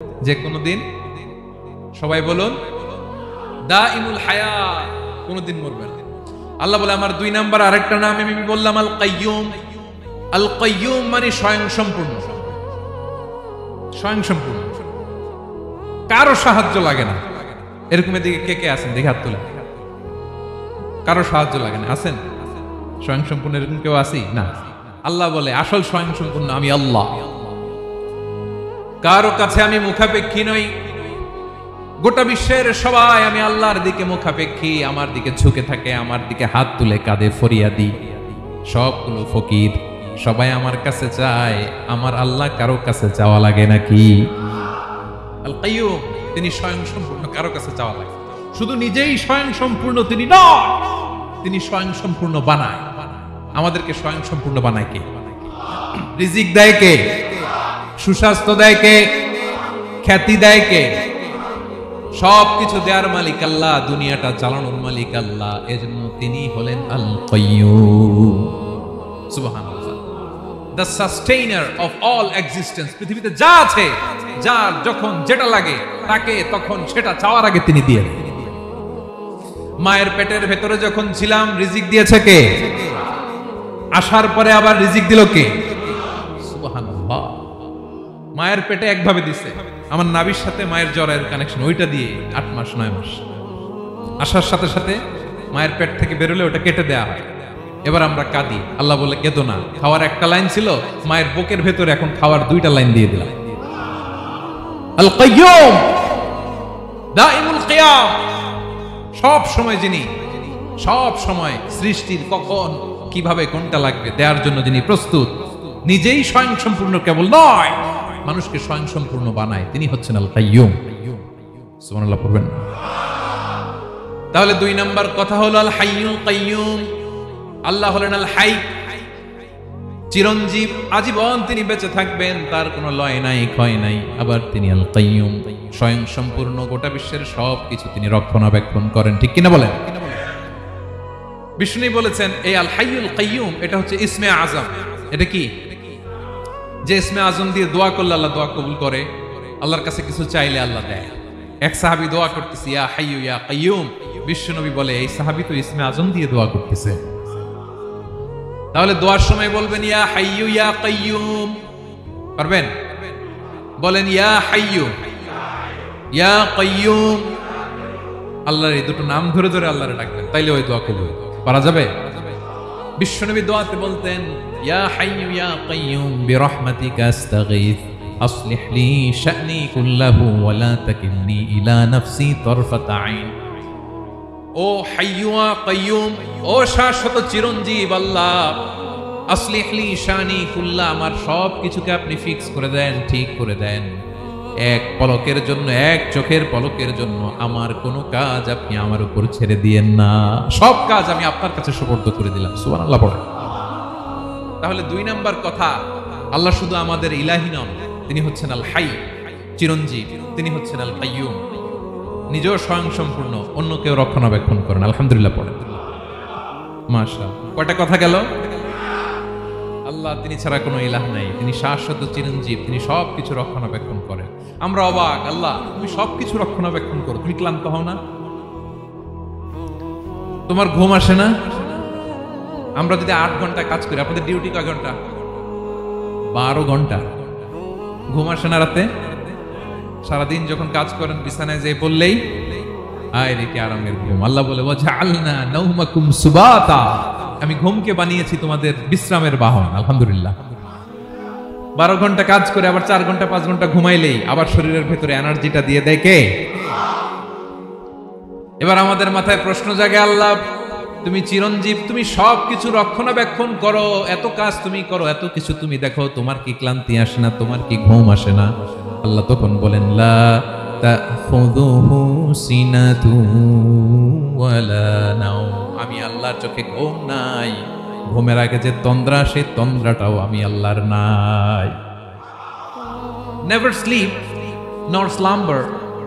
যে কোনোদিন, সবাই বলুন, দাইমুল হায়াত, কোনোদিন মরবে না। আল্লাহ বলে আমার 2 নাম্বার আরেকটা নাম আমি বললাম আল কাইয়ুম। আল কাইয়ুম মানে স্বয়ং সম্পূর্ণ, স্বয়ং সম্পূর্ণ, কারো সাহায্য লাগে না। এরকম এদিকে কে কে আছেন দেখে হাত তোলেন। কারো সাহায্য লাগে না, আছেন? স্বয়ং সম্পূর্ণ এরকম কেউ আছি না? আল্লাহ বলে আসল স্বয়ং সম্পূর্ণ আমি আল্লাহ। কারো কাছে আমি মুখাপেক্ষী নই। গোটা বিশ্বের সবাই আমি আল্লাহর দিকে মুখাপেক্ষী, আমার দিকে ঝুঁকে থাকে, আমার দিকে হাত তুলে কাঁধে ফরিয়াদি। সবগুলো ফকির, সবাই আমার কাছে চায়, আমার আল্লাহ কারো কাছে চাওয়া লাগে নাকি? আল কাইয়ুম, তিনি স্বয়ং সম্পূর্ণ, কারো কাছে চাওয়া লাগে। শুধু নিজেই স্বয়ং সম্পূর্ণ তিনি নন, তিনি স্বয়ং সম্পূর্ণ বানায়। আমাদেরকে স্বয়ং সম্পূর্ণ বানায় কে? রিজিক দেয় কে? সুস্বাস্থ্য দেয় কে? খ্যাতি দেয় কে? সবকিছু দেয়ার মালিক আল্লাহ, দুনিয়াটা চালানোর মালিক আল্লাহ। এজন্য তিনি হলেন আল কাইয়ুম। সুবহানাল্লাহ, the sustainer of all existence. পৃথিবীতে যা আছে, যার যখন যেটা লাগে তাকে তখন সেটা চাওয়ার আগে তিনি দিয়ে দেন। মায়ের পেটের ভেতরে যখন ছিলাম রিজিক দিয়েছে কে? আসার পরে আবার রিজিক দিল কে? সুবহানাল্লাহ। মায়ের পেটে একভাবে দিছে, আমার নাভির সাথে মায়ের জ্বরের কানেকশন, ওইটা দিয়ে 8 মাস 9 মাস আসার সাথে সাথে মায়ের পেট থেকে বেরোলে ওটা কেটে দেয়া হয়। এবার আমরা কাঁদি, আল্লাহ বলে কেঁদো না, খাওয়ার একটা লাইন ছিল, মায়ের বুকের ভেতরে এখন খাওয়ার 2টা লাইন দিয়ে দিলাম। আল কাইয়ুম, দাইমুল কিয়াম, সব সময় যিনি, সব সময় সৃষ্টির কখন কিভাবে কোনটা লাগবে দেওয়ার জন্য যিনি প্রস্তুত, নিজেই স্বয়ং সম্পূর্ণ কেবল নয়, মানুষকে স্বয়ং সম্পূর্ণ বানায়, তিনি হচ্ছেন আল কাইয়ুম। সুবহানাল্লাহ পড়বেন। তাহলে 2 নাম্বার কথা হলো আল হাইয়ুল কাইয়ুম। আল্লাহ হলেন আল হাই, চিরঞ্জীব, আজীবন তিনি বেঁচে থাকবেন, তার কোনো লয় নাই ক্ষয় নাই। আবার তিনি আল কাইয়ুম, স্বয়ং সম্পূর্ণ, গোটা বিশ্বের সব কিছু তিনি রক্ষণাবেক্ষণ করেন। ঠিক কিনা বলেন? বিষ্ণু বলেছেন এই আল হাইয়ুল কাইয়ুম এটা হচ্ছে ইসমে আজম। এটা কি? যে ইসমে আজম দিয়ে দোয়া করলে আল্লাহ দোয়া কবুল করে, আল্লাহর কাছে কিছু চাইলে আল্লাহ দেয়। এক সাহাবী দোয়া করতেছে ইয়া হাইয়ু ইয়া কাইয়ুম, বিশ্বনবী বলে এই সাহাবী তো ইসমে আজম দিয়ে দোয়া করতেছে। তাহলে দোয়ার সময় বলবেন ইয়া হাইয়ু ইয়া কাইয়ুম, পারবেন? বলেন ইয়া হাইয়ু ইয়া কাইয়ুম। আল্লাহর এই দুটো নাম ধরে ধরে আল্লাহরে ডাকবেন, তাইলে ওই দোয়া কবুল পারা যাবে। বিশ্বনবী দোয়াতে বলতেন ইয়া হাইয়ু ইয়া কাইয়ুম বিরহমাতিকা আস্তাগীথ আসলিহ লি শা'নি কুল্লাহু ওয়া লা তাকিলনি ইলা নাফসি তারফাতা আইন। ও হাইয়ু ওয়া কাইয়ুম, ও শাশ্বত চিরঞ্জীব আল্লাহ, আসলিহ লি শা'নি কুল্লাহ, আমার সব কিছুকে আপনি ফিক্স করে দেন, ঠিক করে দেন। এক পলকের জন্য, এক চোখের পলকের জন্য আমার কোনো কাজ আপনি আমার উপর ছেড়ে দিয়েন না, সব কাজ আমি আপনার কাছে সুপর্দ করে দিলাম। সুবহানাল্লাহ পড়ে। তাহলে 2 নাম্বার কথা, আল্লাহ শুধু আমাদের ইলাহি নন, তিনি হচ্ছেন আল হাই, চিরঞ্জীব, তিনি হচ্ছেন আল কাইয়ুম, নিজেও স্বয়ং সম্পূর্ণ, অন্য কেউ রক্ষণাবেক্ষণ করেন। আলহামদুলিল্লাহ পড়ে। মাশাআল্লাহ, কয়টা কথা গেল? আল্লাহ তিনি ছাড়া কোনো ইলাহ নাই, তিনি শাশ্বত চিরঞ্জীব, তিনি সবকিছু রক্ষণাবেক্ষণ করেন। আমরা অবাক, আল্লাহ তুমি সবকিছু রক্ষণাবেক্ষণ করো, তুমি ক্লান্ত হও না? তোমার ঘুম আসে না? আমরা যদি 8 ঘন্টা কাজ করি, আপনাদের ডিউটি কয় ঘন্টা? 12 ঘন্টা। ঘুম আসে না রাতে? সারাদিন যখন কাজ করেন বিছানায় যেয়ে পড়লেই আয় রে কি আরামের ঘুম। আল্লাহ বলে ওয়াজআলনা নাওমাকুম সুবাতা, আমি ঘুমকে বানিয়েছি তোমাদের বিশ্রামের বাহন। আলহামদুলিল্লাহ। 12 ঘন্টা কাজ করে আবার 4 ঘন্টা 5 ঘন্টা ঘুমাইলেই আবার শরীরের ভেতরে এনার্জিটা দিয়ে দেয় কে? এবার আমাদের মাথায় প্রশ্ন জাগে, আল্লাহ তুমি চিরঞ্জীব, তুমি সবকিছু রক্ষণাবেক্ষণ করো, এত কাজ তুমি করো, এত কিছু তুমি দেখো, তোমার কি ক্লান্তি আসে না? তোমার কি ঘুম আসে না? আল্লাহ তখন বলেন লা তাখুযুহু সিনাতু ওয়ালা নাওম, আমি আল্লাহর চোখে ঘুম নাই, ঘুমের আগে যে তন্দ্রা, সেই তন্দ্রাটাও আমি আল্লাহর নাই। নেভার স্লিপ নর স্লাম্বার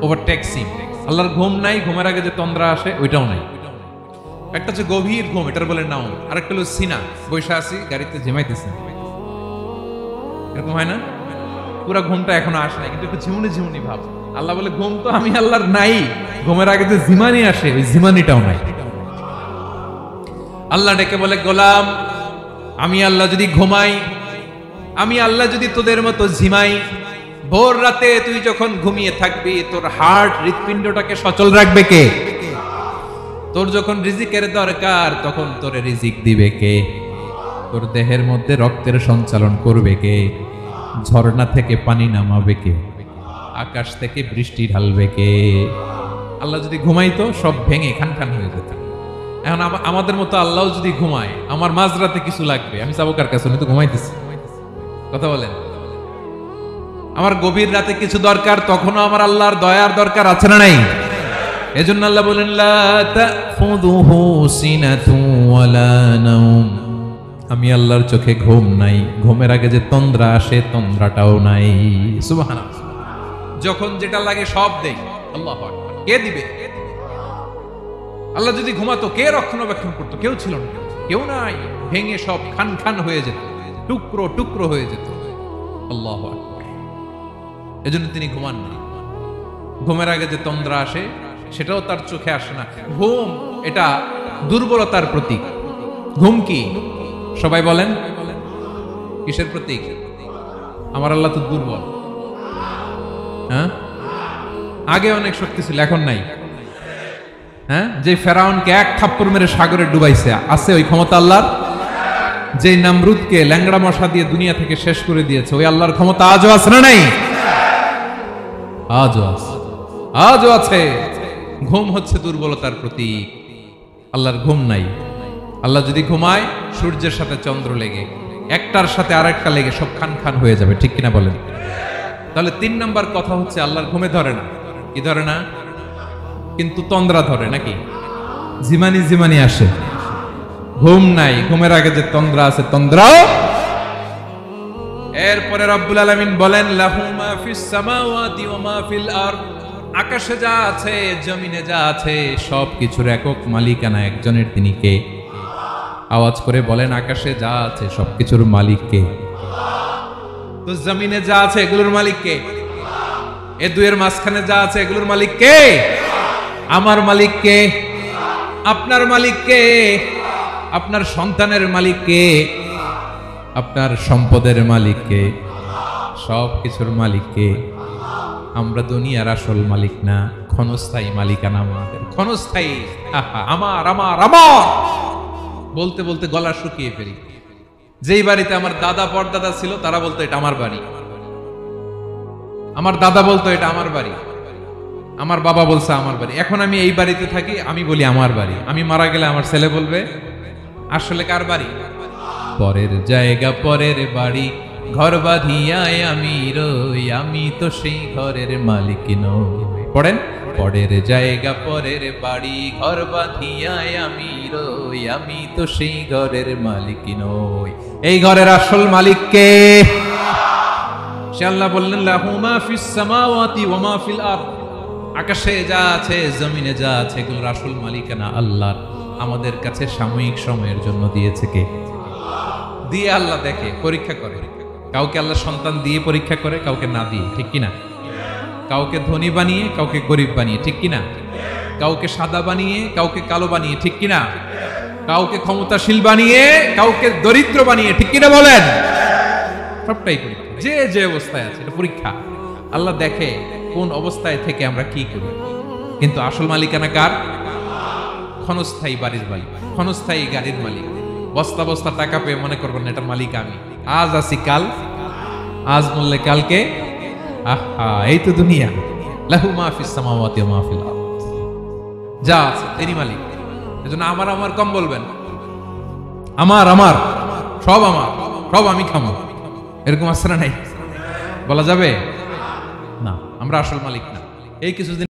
ওভারটেকস হিম, আল্লাহর ঘুম নাই, ঘুমের আগে যে তন্দ্রা আসে ওইটাও নাই। একটা হচ্ছে গভীর ঘুম, এটার বলে নাও, আরেকটা হলো সিনা, বৈশা আছি গাড়িতে ঝিমাইতেছে, এরকম হয় না? পুরা ঘুমটা এখনো আসে নাই, কিন্তু একটু ঝিমুনি ঝিমুনি ভাব। আল্লাহ বলে ঘুম তো আমি আল্লাহর নাই, ঘুমের আগে যে জিমানি আসে ওই জিমানিটাও নাই। আল্লাহ ডেকে বলে, গোলাম আমি আল্লাহ যদি ঘুমাই, আমি আল্লাহ যদি তোদের মতো ঝিমাই, ভোর রাতে তুই যখন ঘুমিয়ে থাকবি তোর হার্ট হৃৎপিণ্ডটাকে সচল রাখবে কে? তোর যখন রিজিকের দরকার তখন তোরে রিজিক দিবে কে? তোর দেহের মধ্যে রক্তের সঞ্চালন করবে কে? ঝর্ণা থেকে পানি নামাবে কে? আকাশ থেকে বৃষ্টি ঢালবে কে? আল্লাহ যদি ঘুমাইতো সব ভেঙে খান খান হয়ে যেত। এখন আমাদের মতো আল্লাহ যদি ঘুমায়, আমার মাঝরাতে কিছু লাগবে, আমি যাবো কার কাছে? উনি তো ঘুমাইতেছি। কথা বলেন। আমার গভীর রাতে কিছু দরকার, তখনও আমার আল্লাহর দয়ার দরকার আছে না নাই? এজন্য আল্লাহ বলেন, লা তাখুযুহু সিনাতু ওয়ালা নাওম। আমি আল্লাহর চোখে ঘুম নাই, ঘুমের আগে যে তন্দ্রা আসে তন্দ্রাটাও নাই। সুবহানাল্লাহ। যখন যেটা লাগে সব দেই। আল্লাহু আকবার। কে দিবে? আল্লাহ যদি ঘুমাতো কে রক্ষণাবেক্ষণ করতো? কেউ ছিল না, কেউ নাই। ভেঙে সব খান খান হয়ে যেত, টুকরো টুকরো হয়ে যেত। আল্লাহু আকবার। এজন্য তিনি ঘুমান না। ঘুমের আগে যে তন্দ্রা আসে সেটাও তার চোখে আসে না। ঘুম এটা দুর্বলতার প্রতীক। ঘুম কি? সবাই বলেন, কিসের প্রতীক? আমার আল্লাহ তো দুর্বল। হ্যাঁ, আগে অনেক শক্তি ছিল, এখন নাই। হ্যাঁ, যে ফেরাউনকে এক থাপ্পড় মেরে সাগরে ডুবাইছে, আছে ওই ক্ষমতা আল্লাহর? যে নামরুদকে ল্যাংড়া মশা দিয়ে দুনিয়া থেকে শেষ করে দিয়েছে, ওই আল্লাহর ক্ষমতা আজও আছে না নাই? আজও আছে, আজও আছে। ঘুম হচ্ছে দুর্বলতার প্রতীক। আল্লাহর ঘুম নাই। আল্লাহ যদি ঘুমায়, সূর্যের সাথে চন্দ্র লেগে, একটার সাথে আরেকটা লেগে সব খান খান হয়ে যাবে, ঠিক কিনা বলেন? তাহলে 3 নাম্বার কথা হচ্ছে আল্লাহর ঘুমে ধরে না। কি ধরে না? কিন্তু তন্দ্রা ধরে নাকি? জিমানি জিমানি আসে। ঘুম নাই, ঘুমের আগে যে তন্দ্রা আছে তন্দ্রাও। এরপরে রব্বুল আলামিন বলেন, লাহু মা ফিস সামাওয়াতি ওয়া মা ফিল আরদ। আকাশে যা আছে, জমিনে যা আছে, সবকিছুর একক মালিকানা একজনের, তিনি কে? আওয়াজ করে বলেন, আকাশে যা আছে সবকিছুর মালিক কে? তো জমিনে যা আছে এগুলোর মালিক কে? এ দুয়ের মাঝখানে যা আছে এগুলোর মালিক কে? আমার মালিক কে? আপনার মালিক কে? আপনার সন্তানের মালিক কে? আপনার সম্পদের মালিক কে? সব কিছুর মালিক কে? আমরা দুনিয়ার আসল মালিক না, ক্ষণস্থায়ী মালিকানা আমাদের। ক্ষণস্থায়ী। আমার আমার আমার বলতে বলতে গলা শুকিয়ে ফেলি। যেই বাড়িতে আমার দাদা পরদাদা ছিল তারা বলতো এটা আমার বাড়ি, আমার দাদা বলতো এটা আমার বাড়ি, আমার বাবা বলছে আমার বাড়ি। এখন আমি এই বাড়িতে থাকি, আমি বলি আমার বাড়ি। আমি মারা গেলে আমার ছেলে বলবে আসলে কার বাড়ি? পরের জায়গা পরের বাড়ি, ঘর বাঁধিয়ায় আমি রই, আমি তো সেই ঘরের মালিক নই। পড়েন, পরের জায়গা পরের বাড়ি, ঘর বাঁধিয়ায় আমি রই, আমি তো সেই ঘরের মালিক নই। এই ঘরের আসল মালিক কে? সে আল্লাহ বললেন, লাহু মা ফিস সামাওয়াতি ওয়া মা ফিল আরদ। আকাশে যা আছে, জমিনে যা আছে, এগুলোর আসল মালিকানা আল্লাহর। আমাদের কাছে সাময়িক সময়ের জন্য দিয়েছে কে? দিয়ে আল্লাহ দেখে, পরীক্ষা করে। কাউকে আল্লাহ সন্তান দিয়ে পরীক্ষা করে, কাউকে না দিয়ে, ঠিক কিনা? কাউকে ধনী বানিয়ে, কাউকে গরিব বানিয়ে, ঠিক কিনা? কাউকে সাদা বানিয়ে, কাউকে কালো বানিয়ে, ঠিক কিনা? কাউকে ক্ষমতাশীল বানিয়ে, কাউকে দরিদ্র বানিয়ে, ঠিক কিনা বলেন? সবটাই পরীক্ষা। যে যে অবস্থায় আছে এটা পরীক্ষা। আল্লাহ দেখে কোন অবস্থায় থেকে আমরা কি করি। কিন্তু আসল মালিকানা কার? ক্ষণস্থায়ী বাড়ির মালিক, ক্ষণস্থায়ী গাড়ির মালিক। বস্তা বস্তা টাকা পেয়ে মনে করবেন এটার মালিক আমি। আজ আছি কাল, আজ বললে কালকে। আহা, এই তো দুনিয়া। লাহু মা ফিস সামাওয়াতি ওয়া মা ফিল আরদ। যা আছে তিনি মালিক। এজন্য আমার আমার কম বলবেন। আমার আমার সব আমার, সব আমি খামো, এরকম আছে না নাই? বলা যাবে না। আমরা আসল মালিক না। এই কিছুদিন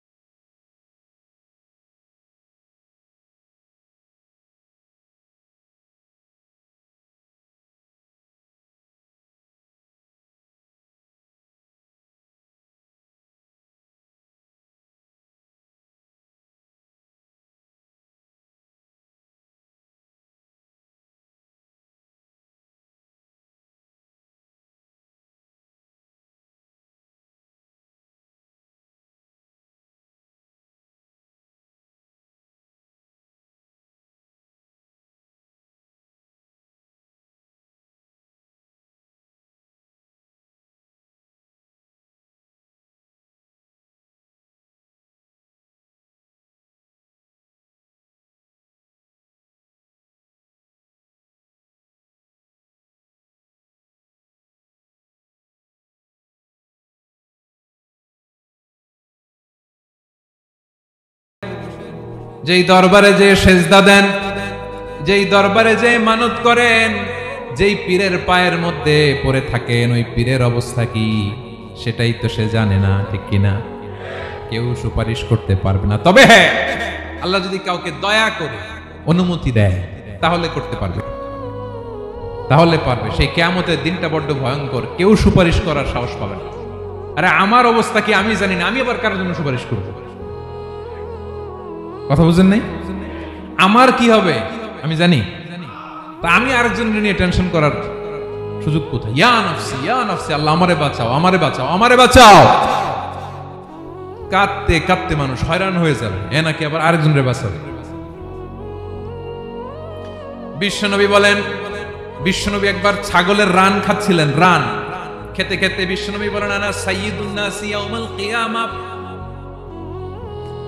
যেই দরবারে যে সেজদা দেন, যেই দরবারে যে মানত করেন, যেই পীরের পায়ের মধ্যে পড়ে থাকেন, ওই পীরের অবস্থা কি সেটাই তো সে জানে না, ঠিক কিনা? কেউ সুপারিশ করতে পারবে না। তবে হ্যাঁ, আল্লাহ যদি কাউকে দয়া করে অনুমতি দেয় তাহলে করতে পারবে, তাহলে পারবে। সেই কিয়ামতের দিনটা বড্ড ভয়ঙ্কর, কেউ সুপারিশ করার সাহস পাবে না। আরে আমার অবস্থা কি আমি জানি না, আমি আবার কারোর জন্য সুপারিশ করব? কথা বুঝেন নাই? আমার কি হবে আমি জানি, তা আমি আরেকজনের নিয়ে টেনশন করার সুযোগ কোথায়? ইয়া নফসি ইয়া নফসি, আল্লাহ আমারে বাঁচাও, আমারে বাঁচাও, আমারে বাঁচাও। কাঁদতে কাঁদতে মানুষ হয়রান হয়ে যাবে, এ নাকি আবার আরেকজনের বাঁচাবে। বিশ্বনবী বলেন, বিশ্বনবী একবার ছাগলের রান খাচ্ছিলেন, রান খেতে খেতে বিশ্বনবী বলেন, আনা সাইয়্যিদুন নাসি ইয়াউমাল কিয়ামাহ,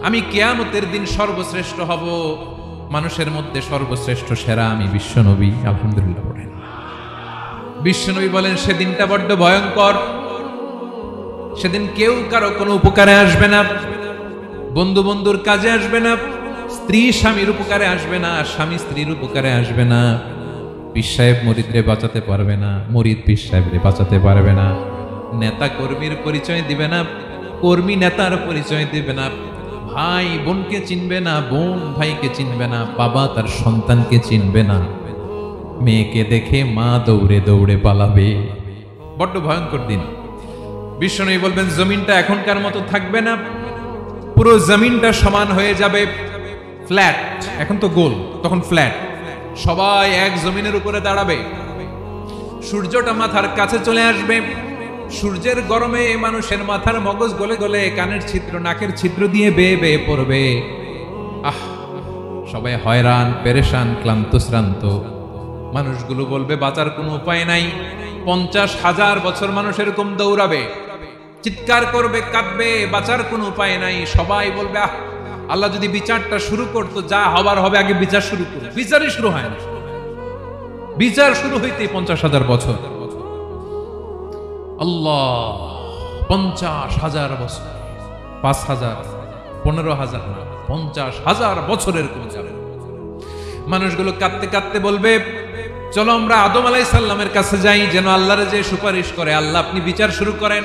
আমি কিয়ামতের দিন সর্বশ্রেষ্ঠ হব, মানুষের মধ্যে সর্বশ্রেষ্ঠ সেরা আমি বিশ্বনবী। আলহামদুলিল্লাহ বলেন। বিশ্বনবী বলেন, সেদিনটা বড্ড ভয়ঙ্কর, সেদিন কেউ কারো কোনো উপকারে আসবে না, বন্ধু বন্ধুর কাজে আসবে না, স্ত্রী স্বামীর উপকারে আসবে না, স্বামী স্ত্রীর উপকারে আসবে না, পীর সাহেব মুরিদরে বাঁচাতে পারবে না, মুরিদ পীর সাহেবরে বাঁচাতে পারবে না, নেতা কর্মীর পরিচয় দিবে না, কর্মী নেতার পরিচয় দিবে না, ভাই বোনকে চিনবে না, বোন ভাইকে চিনবে না, বাবা তার সন্তানকে চিনবে না, মেয়েকে দেখে মা দৌড়ে দৌড়ে পালাবে। বড্ড ভয়ঙ্কর দিন। বিশ্বনবী বলবেন, জমিনটা এখনকার মতো থাকবে না, পুরো জমিনটা সমান হয়ে যাবে, ফ্ল্যাট। এখন তো গোল, তখন ফ্ল্যাট। সবাই এক জমিনের উপরে দাঁড়াবে, সূর্যটা মাথার কাছে চলে আসবে, সূর্যের গরমে মানুষের মাথার মগজ গলে গলে কানের ছিদ্র নাকের ছিদ্র দিয়ে বেয়ে বেয়ে পড়বে। আহ, সবাই হয়রান, পেরেশান, ক্লান্ত শ্রান্ত। মানুষগুলো বলবে বাঁচার কোনো উপায় নাই। 50,000 বছর মানুষ এরকম দৌড়াবে, চিৎকার করবে, কাঁদবে, বাঁচার কোনো উপায় নাই। সবাই বলবে, আহ, আল্লাহ যদি বিচারটা শুরু করতো, যা হবার হবে, আগে বিচার শুরু করো। বিচারই শুরু হয় না, বিচার শুরু হইতে 50,000 বছর। আল্লাহ, 50,000 বছর, 5,000, 15,000 না, 50,000 বছরের কোন যাবে। মানুষগুলো কাঁদতে কাঁদতে বলবে, চলো আমরা আদম আলাইহিস সালামের কাছে যাই, যেন আল্লাহর যে সুপারিশ করে, আল্লাহ আপনি বিচার শুরু করেন।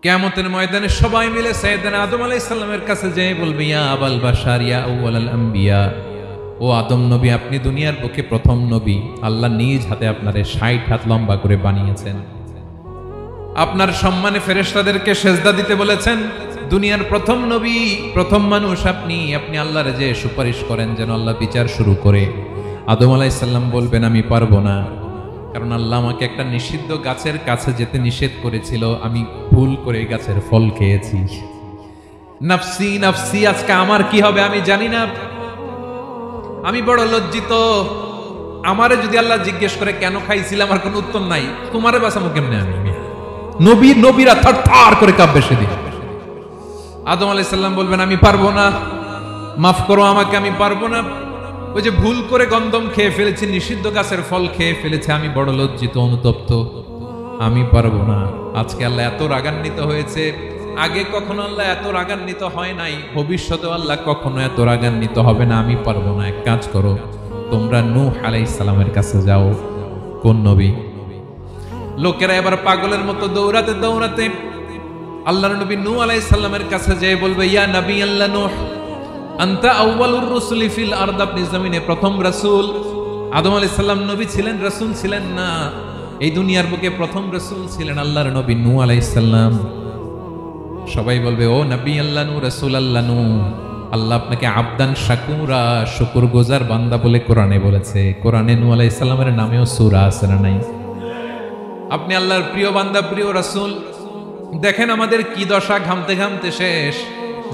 কিয়ামতের ময়দানে সবাই মিলে সাইয়েদনা আদম আলাইহিস সালামের কাছে যেয়ে বলবে, ইয়া আবাল বাশার ইয়া আউয়ালাল আম্বিয়া, ও আদম নবী, আপনি দুনিয়ার বুকে প্রথম নবী, আল্লাহ নিজ হাতে আপনারে 60 হাত লম্বা করে বানিয়েছেন, আপনার সম্মানে ফেরেশতাদেরকে সেজদা দিতে বলেছেন, দুনিয়ার প্রথম নবী, প্রথম মানুষ আপনি, আপনি আল্লাহর যে সুপারিশ করেন যেন আল্লাহ বিচার শুরু করে। আদম আলাইহিস সালাম বলবেন, আমি পারবো না, কারণ আল্লাহ আমাকে একটা নিষিদ্ধ গাছের কাছে যেতে নিষেধ করেছিল, আমি ভুল করে গাছের ফল খেয়েছি। নাফসি নাফসি, আজকে আমার কি হবে আমি জানি না, আমি বড় লজ্জিত। আমারে যদি আল্লাহ জিজ্ঞেস করে কেন খাইছিলাম, আমার কোনো উত্তর নাই, তোমারে বাঁচাবো কেমনে আমি? নবীরা থার করে কাঁপবে সেদিন। আদম আলাইহিস সালাম বলবেন, আমি পারবো না, মাফ করো আমাকে, আমি পারবো না, ওই যে ভুল করে গন্ধম খেয়ে ফেলেছি, নিষিদ্ধ গাছের ফল খেয়ে ফেলেছে, আমি বড় লজ্জিত, অনুতপ্ত, আমি পারবো না। আজকে আল্লাহ এত রাগান্বিত হয়েছে, আগে কখনো আল্লাহ এত রাগান্বিত হয় নাই, ভবিষ্যতে আল্লাহ কখনো এত রাগান্বিত হবে না, আমি পারবো না। এক কাজ করো, তোমরা নূহ আলাইহিস সালামের কাছে যাও। কোন নবী? লোকেরা এবার পাগলের মতো দৌড়াতে দৌড়াতে আল্লাহর নবী নূহ আলাইহিস সালামের কাছে যেয়ে বলবে, ইয়া নবী আল্লাহ নূহ, আনতা আউয়ালুর রাসূলি ফিল আরদ, আপনি জমিনে প্রথম রাসূল। আদম আলাইহিস সালাম নবী ছিলেন, রাসূল ছিলেন না, এই দুনিয়ার বুকে প্রথম রাসূল ছিলেন আল্লাহর নবী নূহ আলাইহিস সালাম। সবাই বলবে, ও নবী আল্লাহ নূহ, রাসূল আল্লাহ নূহ, আল্লাহ আপনাকে আবদান শাকুরা, শুকরগুজার বান্দা বলে কোরআনে বলেছে। কোরআনে নূহ আলাইহিস সালামের নামেও সূরা আছে না নাই? আপনি আল্লাহর প্রিয় বান্দা, প্রিয় রাসূল। দেখেন আমাদের কি দশা, ঘামতে ঘামতে শেষ,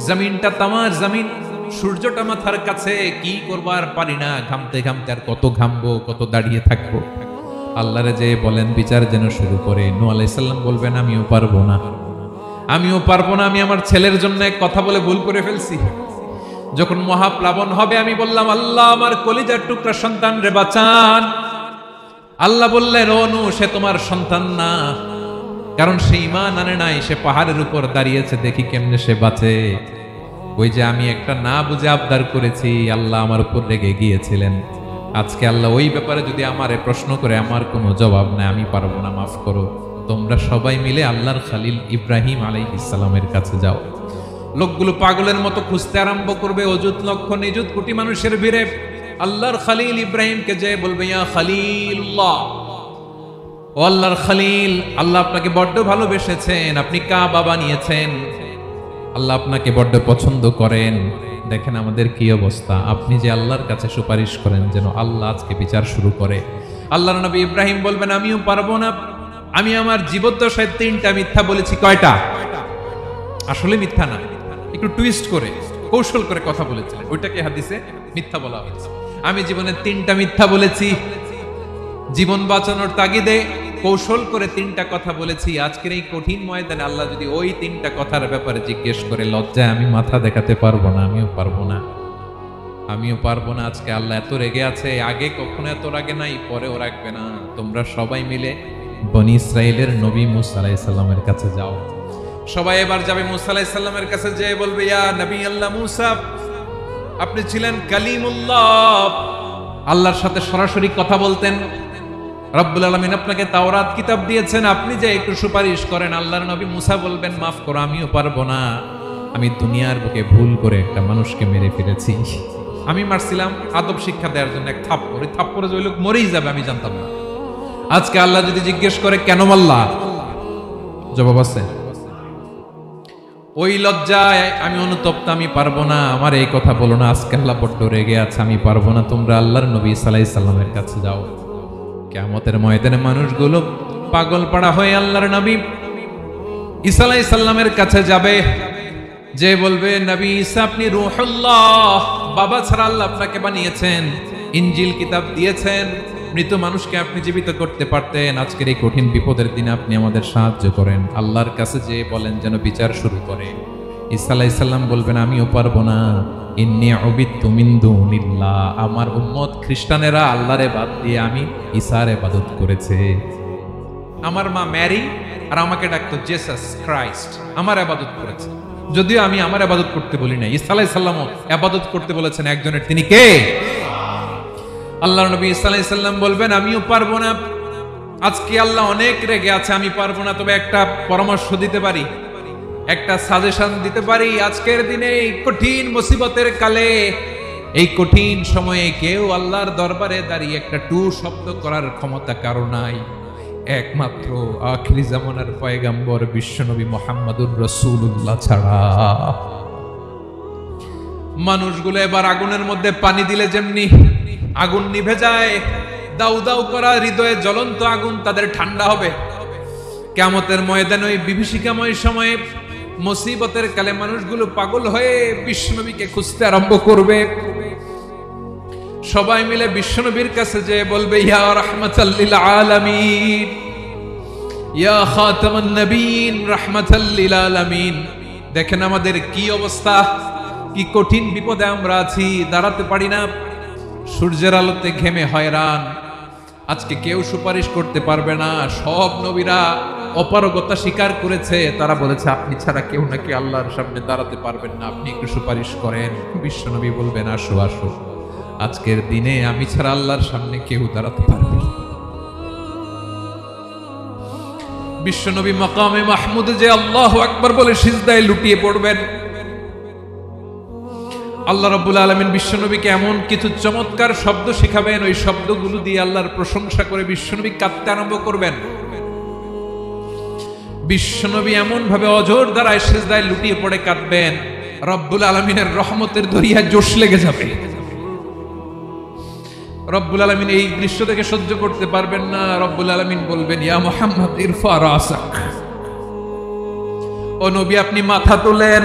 জমিনটা তামার জমিন, সূর্যটা মাথার কাছে, কি করবার পারি না, ঘামতে ঘামতে আর কত ঘামবো, কত দাঁড়িয়ে থাকবো। আল্লাহরে যে বলেন বিচার যেন শুরু করে। নূহ আলাইহিস সালাম বলবেন, আমিও পারবো না, আমিও পারবো না, আমি আমার ছেলের জন্য এক কথা বলে ভুল করে ফেলছি। যখন মহাপ্লাবন হবে আমি বললাম, আল্লাহ আমার কলিজার টুকরা সন্তান রে বাঁচান। আল্লাহ বললেন, ও নূহ, সে তোমার সন্তান না, কারণ সে ঈমান আনে নাই, সে পাহাড়ের উপর দাঁড়িয়েছে, দেখি কেমনে সে বাঁচে। ওই যে আমি একটা না বুঝে আবদার করেছি, আল্লাহ আমার উপর রেগে গিয়েছিলেন। আজকে আল্লাহ ওই ব্যাপারে যদি আমারে প্রশ্ন করে, আমার কোনো জবাব নাই, আমি পারবো না, মাফ করো। তোমরা সবাই মিলে আল্লাহর খালিল ইব্রাহিম আলাইহিস সালামের কাছে যাও। লোকগুলো পাগলের মতো খুঁজতে আরম্ভ করবে, অযুত লক্ষ নিযুত কোটি মানুষের ভিড়ে আল্লাহর খালিল ইব্রাহিমকে যে বলবে, ইয়া খালিলুল্লাহ, ও আল্লাহর খালিল, আল্লাহ আপনাকে বড্ড ভালোবেসেছেন, আপনি কাবা বানিয়েছেন, আল্লাহ আপনাকে বড্ড পছন্দ করেন। দেখেন আমাদের কি অবস্থা। আপনি যে আল্লাহর কাছে সুপারিশ করেন যেন আল্লাহ আজকে বিচার শুরু করে। আল্লাহর নবী ইব্রাহিম বলবেন, আমিও পারবো না। আমি আমার জীবদ্দশায় 3টা মিথ্যা বলেছি। কয়টা? আসলে মিথ্যা না, একটু টুইস্ট করে কৌশল করে কথা বলেছিলেন, ওইটাকে হাদিসে মিথ্যা বলা হয়েছে। আমি জীবনে 3টা মিথ্যা বলেছি, জীবন বাঁচানোর তাগিদে কৌশল করে 3টা কথা বলেছি। আজকের এই কঠিন ময়দানে আল্লাহ যদি ওই 3টা কথার ব্যাপারে জিজ্ঞেস করে, লজ্জায় আমি মাথা দেখাতে পারবো না, আমিও পারবো না, আমিও পারবো না। আজকে আল্লাহ এত রেগে আছে, আগে কখনো এত রাগে নাই, পরেও রাখবে না। তোমরা সবাই মিলে বনি ইসরাইলের নবী মুসা আলাইহিস সালামের কাছে যাও। সবাই এবার যাবে মুসা আলাইহিস সালামের কাছে, যেয়ে বলবে, ইয়া নবী আল্লাহ মুসা, আপনি ছিলেন কালিমুল্লাহ, আল্লাহর সাথে সরাসরি কথা বলতেন। রব্বুল আলামিন আপনাকে তাওরাত কিতাব দিয়েছেন, আপনি যে একটু সুপারিশ করেন। আল্লাহর নবী মুসা বলবেন, মাফ করো, আমিও পারবো না। আমি দুনিয়ার বুকে ভুল করে একটা মানুষকে মেরে ফেলেছি। আমি মারছিলাম আদব শিক্ষা দেওয়ার জন্য এক থাপ্পড়, এই থাপ্পড়ে যে ওই লোক মরেই যাবে আমি জানতাম না। আজকে আল্লাহ যদি জিজ্ঞেস করে কেন মারলা, জবাব আছে? ওই লজ্জায় আমি অনুতপ্ত, আমি পারবো না, আমার এই কথা বলো না। আজকে আল্লাহ বড্ড রেগে আছে, আমি পারবো না। তোমরা আল্লাহর নবী ঈসা আলাইহিস সালামের কাছে যাও। কিয়ামতের ময়দানে মানুষগুলো পাগল পাড়া হয়ে আল্লাহর নবী ঈসা আলাইহিস সালামের কাছে যাবে, যে বলবে, নবী ঈসা আপনি রূহুল্লাহ, বাবা ছাড়া আল্লাহ আপনাকে বানিয়েছেন, ইনজিল কিতাব দিয়েছেন, মৃত মানুষকে আপনি জীবিত করতে পারতেন। আজকের এই কঠিন বিপদের দিনে আপনি আমাদের সাহায্য করেন। আল্লাহর কাছে যে বলেন যেন বিচার শুরু করে। ঈসা আলাইহিস সালাম বলবেন, আমিও পারবো না। ইন্নী উবিদতু মিন দুনিল্লাহ, আমার উম্মত খ্রিস্টানেরা আল্লাহরে বাদ দিয়ে আমি ঈসার ইবাদত করেছে। আমার মা ম্যারি আর আমাকে ডাকতো জেসাস ক্রাইস্ট, আমার ইবাদত করেছে। যদিও আমি আমার ইবাদত করতে বলি না, ঈসা আলাইহিস সালামও ইবাদত করতে বলেছেন একজনের, তিনি কে? আল্লাহর নবী ঈসা আলাইহিস সালাম বলবেন, আমিও পারবো না। আজকে আল্লাহ অনেক রেগে আছে, আমি পারবো না। তবে একটা পরামর্শ দিতে পারি, একটা সাজেশন দিতে পারি। আজকের দিনে এই কঠিন মুসিবতের কালে, এই কঠিন সময়ে কেউ আল্লাহর দরবারে দাঁড়িয়ে একটা টু শব্দ করার ক্ষমতা কারো নাই, একমাত্র আখিরি জামানার পয়গম্বর বিশ্বনবী মুহাম্মদুর রাসূলুল্লাহ ছাড়া। মানুষগুলো এবার আগুনের মধ্যে পানি দিলে যেমনি আগুন নিভে যায়, দাউ দাউ করা হৃদয়ে জ্বলন্ত আগুন তাদের ঠান্ডা হবে। কিয়ামতের ময়দানে ওই বিভীষিকাময় সময়ে, মুসিবতের কালে মানুষগুলো পাগল হয়ে বিশ্বনবীকে খুঁজতে আরম্ভ করবে। সবাই মিলে বিশ্বনবীর কাছে যে বলবে, ইয়া রাহমাতাল লিল আলামিন, ইয়া খাতামান নবীন, রাহমাতাল লিল আলামিন। দেখেন আমাদের কি অবস্থা, কি কঠিন বিপদে আমরা আছি, দাঁড়াতে পারি না, সূর্যের আলোতে ঘেমে হয়রান। আজকে কেউ সুপারিশ করতে পারবে না। সব নবীরা অপারগতা স্বীকার করেছে, তারা বলেছে আপনি ছাড়া কেউ নাকি আল্লাহর সামনে দাঁড়াতে পারবেন না, আপনি একটু সুপারিশ করেন। বিশ্বনবী বলবেন, আসো আসো, আজকের দিনে আমি ছাড়া আল্লাহর সামনে কেউ দাঁড়াতে পারবে না। বিশ্বনবী মাকামে মাহমুদে যে আল্লাহু আকবার বলে সিজদায় লুটিয়ে পড়বেন। আল্লাহ রাব্বুল আলামিন বিশ্বনবীকে এমন কিছু চমৎকার শব্দ শেখাবেন, ওই শব্দগুলো দিয়ে আল্লাহর প্রশংসা করে বিশ্বনবী কাঁদতে আরম্ভ করবেন। বিশ্বনবী এমন ভাবে অজর দ্বারায় সিজদায় লুটিয়ে পড়ে কাঁদবেন, রব্বুল আলামিনের রহমতের দরিয়া জোশ লেগে যাবে। রব্বুল আলামিন এই দৃশ্য থেকে সহ্য করতে পারবেন না। রব্বুল আলামিন বলবেন, ইয়া মুহাম্মদ ইরফা রাসাক, ও নবী আপনি মাথা তোলেন,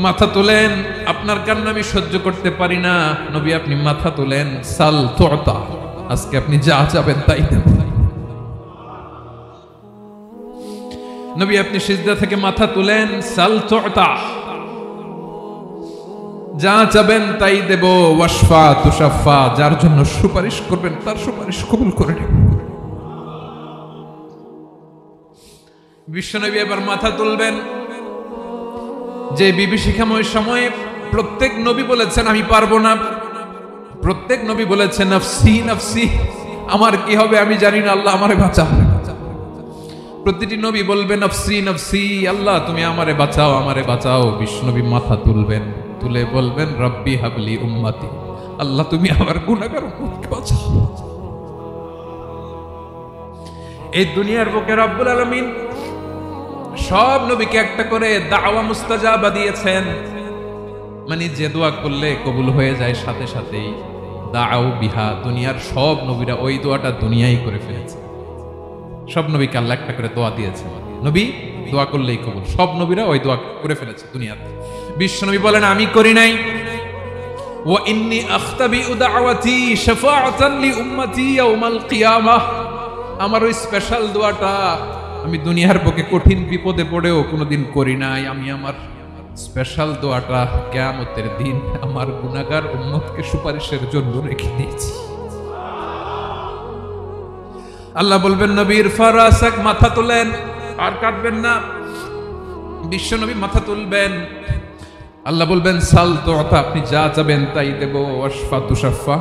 মাথা তোলেন, আপনার কান্না আমি সহ্য করতে পারি না। নবী আপনি মাথা তোলেন, সাল তুতা, আজকে আপনি যা চাবেন তাই দেব। নবী আপনি সিজদা থেকে মাথা তুলেন, সাল তুতা, যা চাবেন তাই দেব। ওয়াশফা তুশাফা, যার জন্য সুপারিশ করবেন তার সুপারিশ কবুল করে নেব। বিশ্বনবী এবার মাথা তুলবেন, যে বিভীষিকাময় সময়ে প্রত্যেক নবী বলেছেন আমি পারবো না, প্রত্যেক নবী বলেছেন নফসি নফসি, আমার কি হবে আমি জানি না, আল্লাহ আমারে বাঁচাও। প্রতিটি নবী বলবেন নফসি নফসি, আল্লাহ তুমি আমারে বাঁচাও আমারে বাঁচাও। বিশ্বনবী মাথা তুলবেন, তুলে বলবেন রব্বি হাবলি উম্মতি, আল্লাহ তুমি আমার গুনাহগার উম্মতকে বাঁচাও। এই দুনিয়ার বুকে রব্বুল আলামিন সব নবীকে একটা করে দাওয়া মুস্তাজাবা দিয়েছেন, মানে যে দোয়া করলে কবুল হয়ে যায় সাথে সাথেই। দাও বিহা, দুনিয়ার সব নবীরা ওই দোয়াটা দুনিয়ায় করে ফেলেছে। সব নবীকে আল্লাহ একটা করে দোয়া দিয়েছে, নবী দোয়া করলেই কবুল। সব নবীরা ওই দোয়া করে ফেলেছে দুনিয়াতে। বিশ্ব নবী বলেন আমি করি নাই। ওয়া ইন্নী আখতাবিউ দাওয়াতি শাফাআতান লি উম্মতি ইয়াউমাল কিয়ামাহ, আমার ওই স্পেশাল দোয়াটা আমি দুনিয়ার বুকে কঠিন বিপদে পড়েও কোনোদিন করি নাই। আমি আমার স্পেশাল দোয়াটা কিয়ামতের দিন আমার গুনাহগার উম্মতকে সুপারিশের জন্য রেখে দিয়েছি। আল্লাহ বলবেন নবীর ফারাসাক, মাথা তোলেন, আর কাটবেন না। বিশ্ব নবী মাথা তুলবেন, আল্লাহ বলবেন সাল তুতা, আপনি যা চাবেন তাই দেব। ওয়াশফা তুশাফা,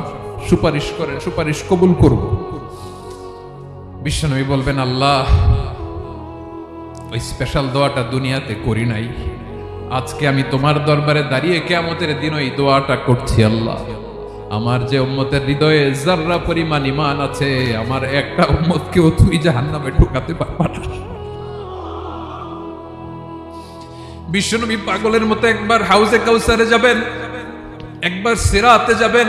সুপারিশ করেন, সুপারিশ কবুল করব। বিশ্ব নবী বলবেন আল্লাহ ওই স্পেশাল দোয়াটা দুনিয়াতে করি নাই, আজকে আমি তোমার দরবারে দাঁড়িয়ে কিয়ামতের দিন ওই দোয়াটা করছি। আল্লাহ আমার যে উম্মতের হৃদয়ে যাররা পরিমাণ ঈমান আছে, আমার একটা উম্মতকেও তুই জাহান্নামে ঢোকাতে পারবা না। বিশ্বনবী পাগলের মতো একবার হাউজে কাউসারে যাবেন, একবার সিরাতে যাবেন,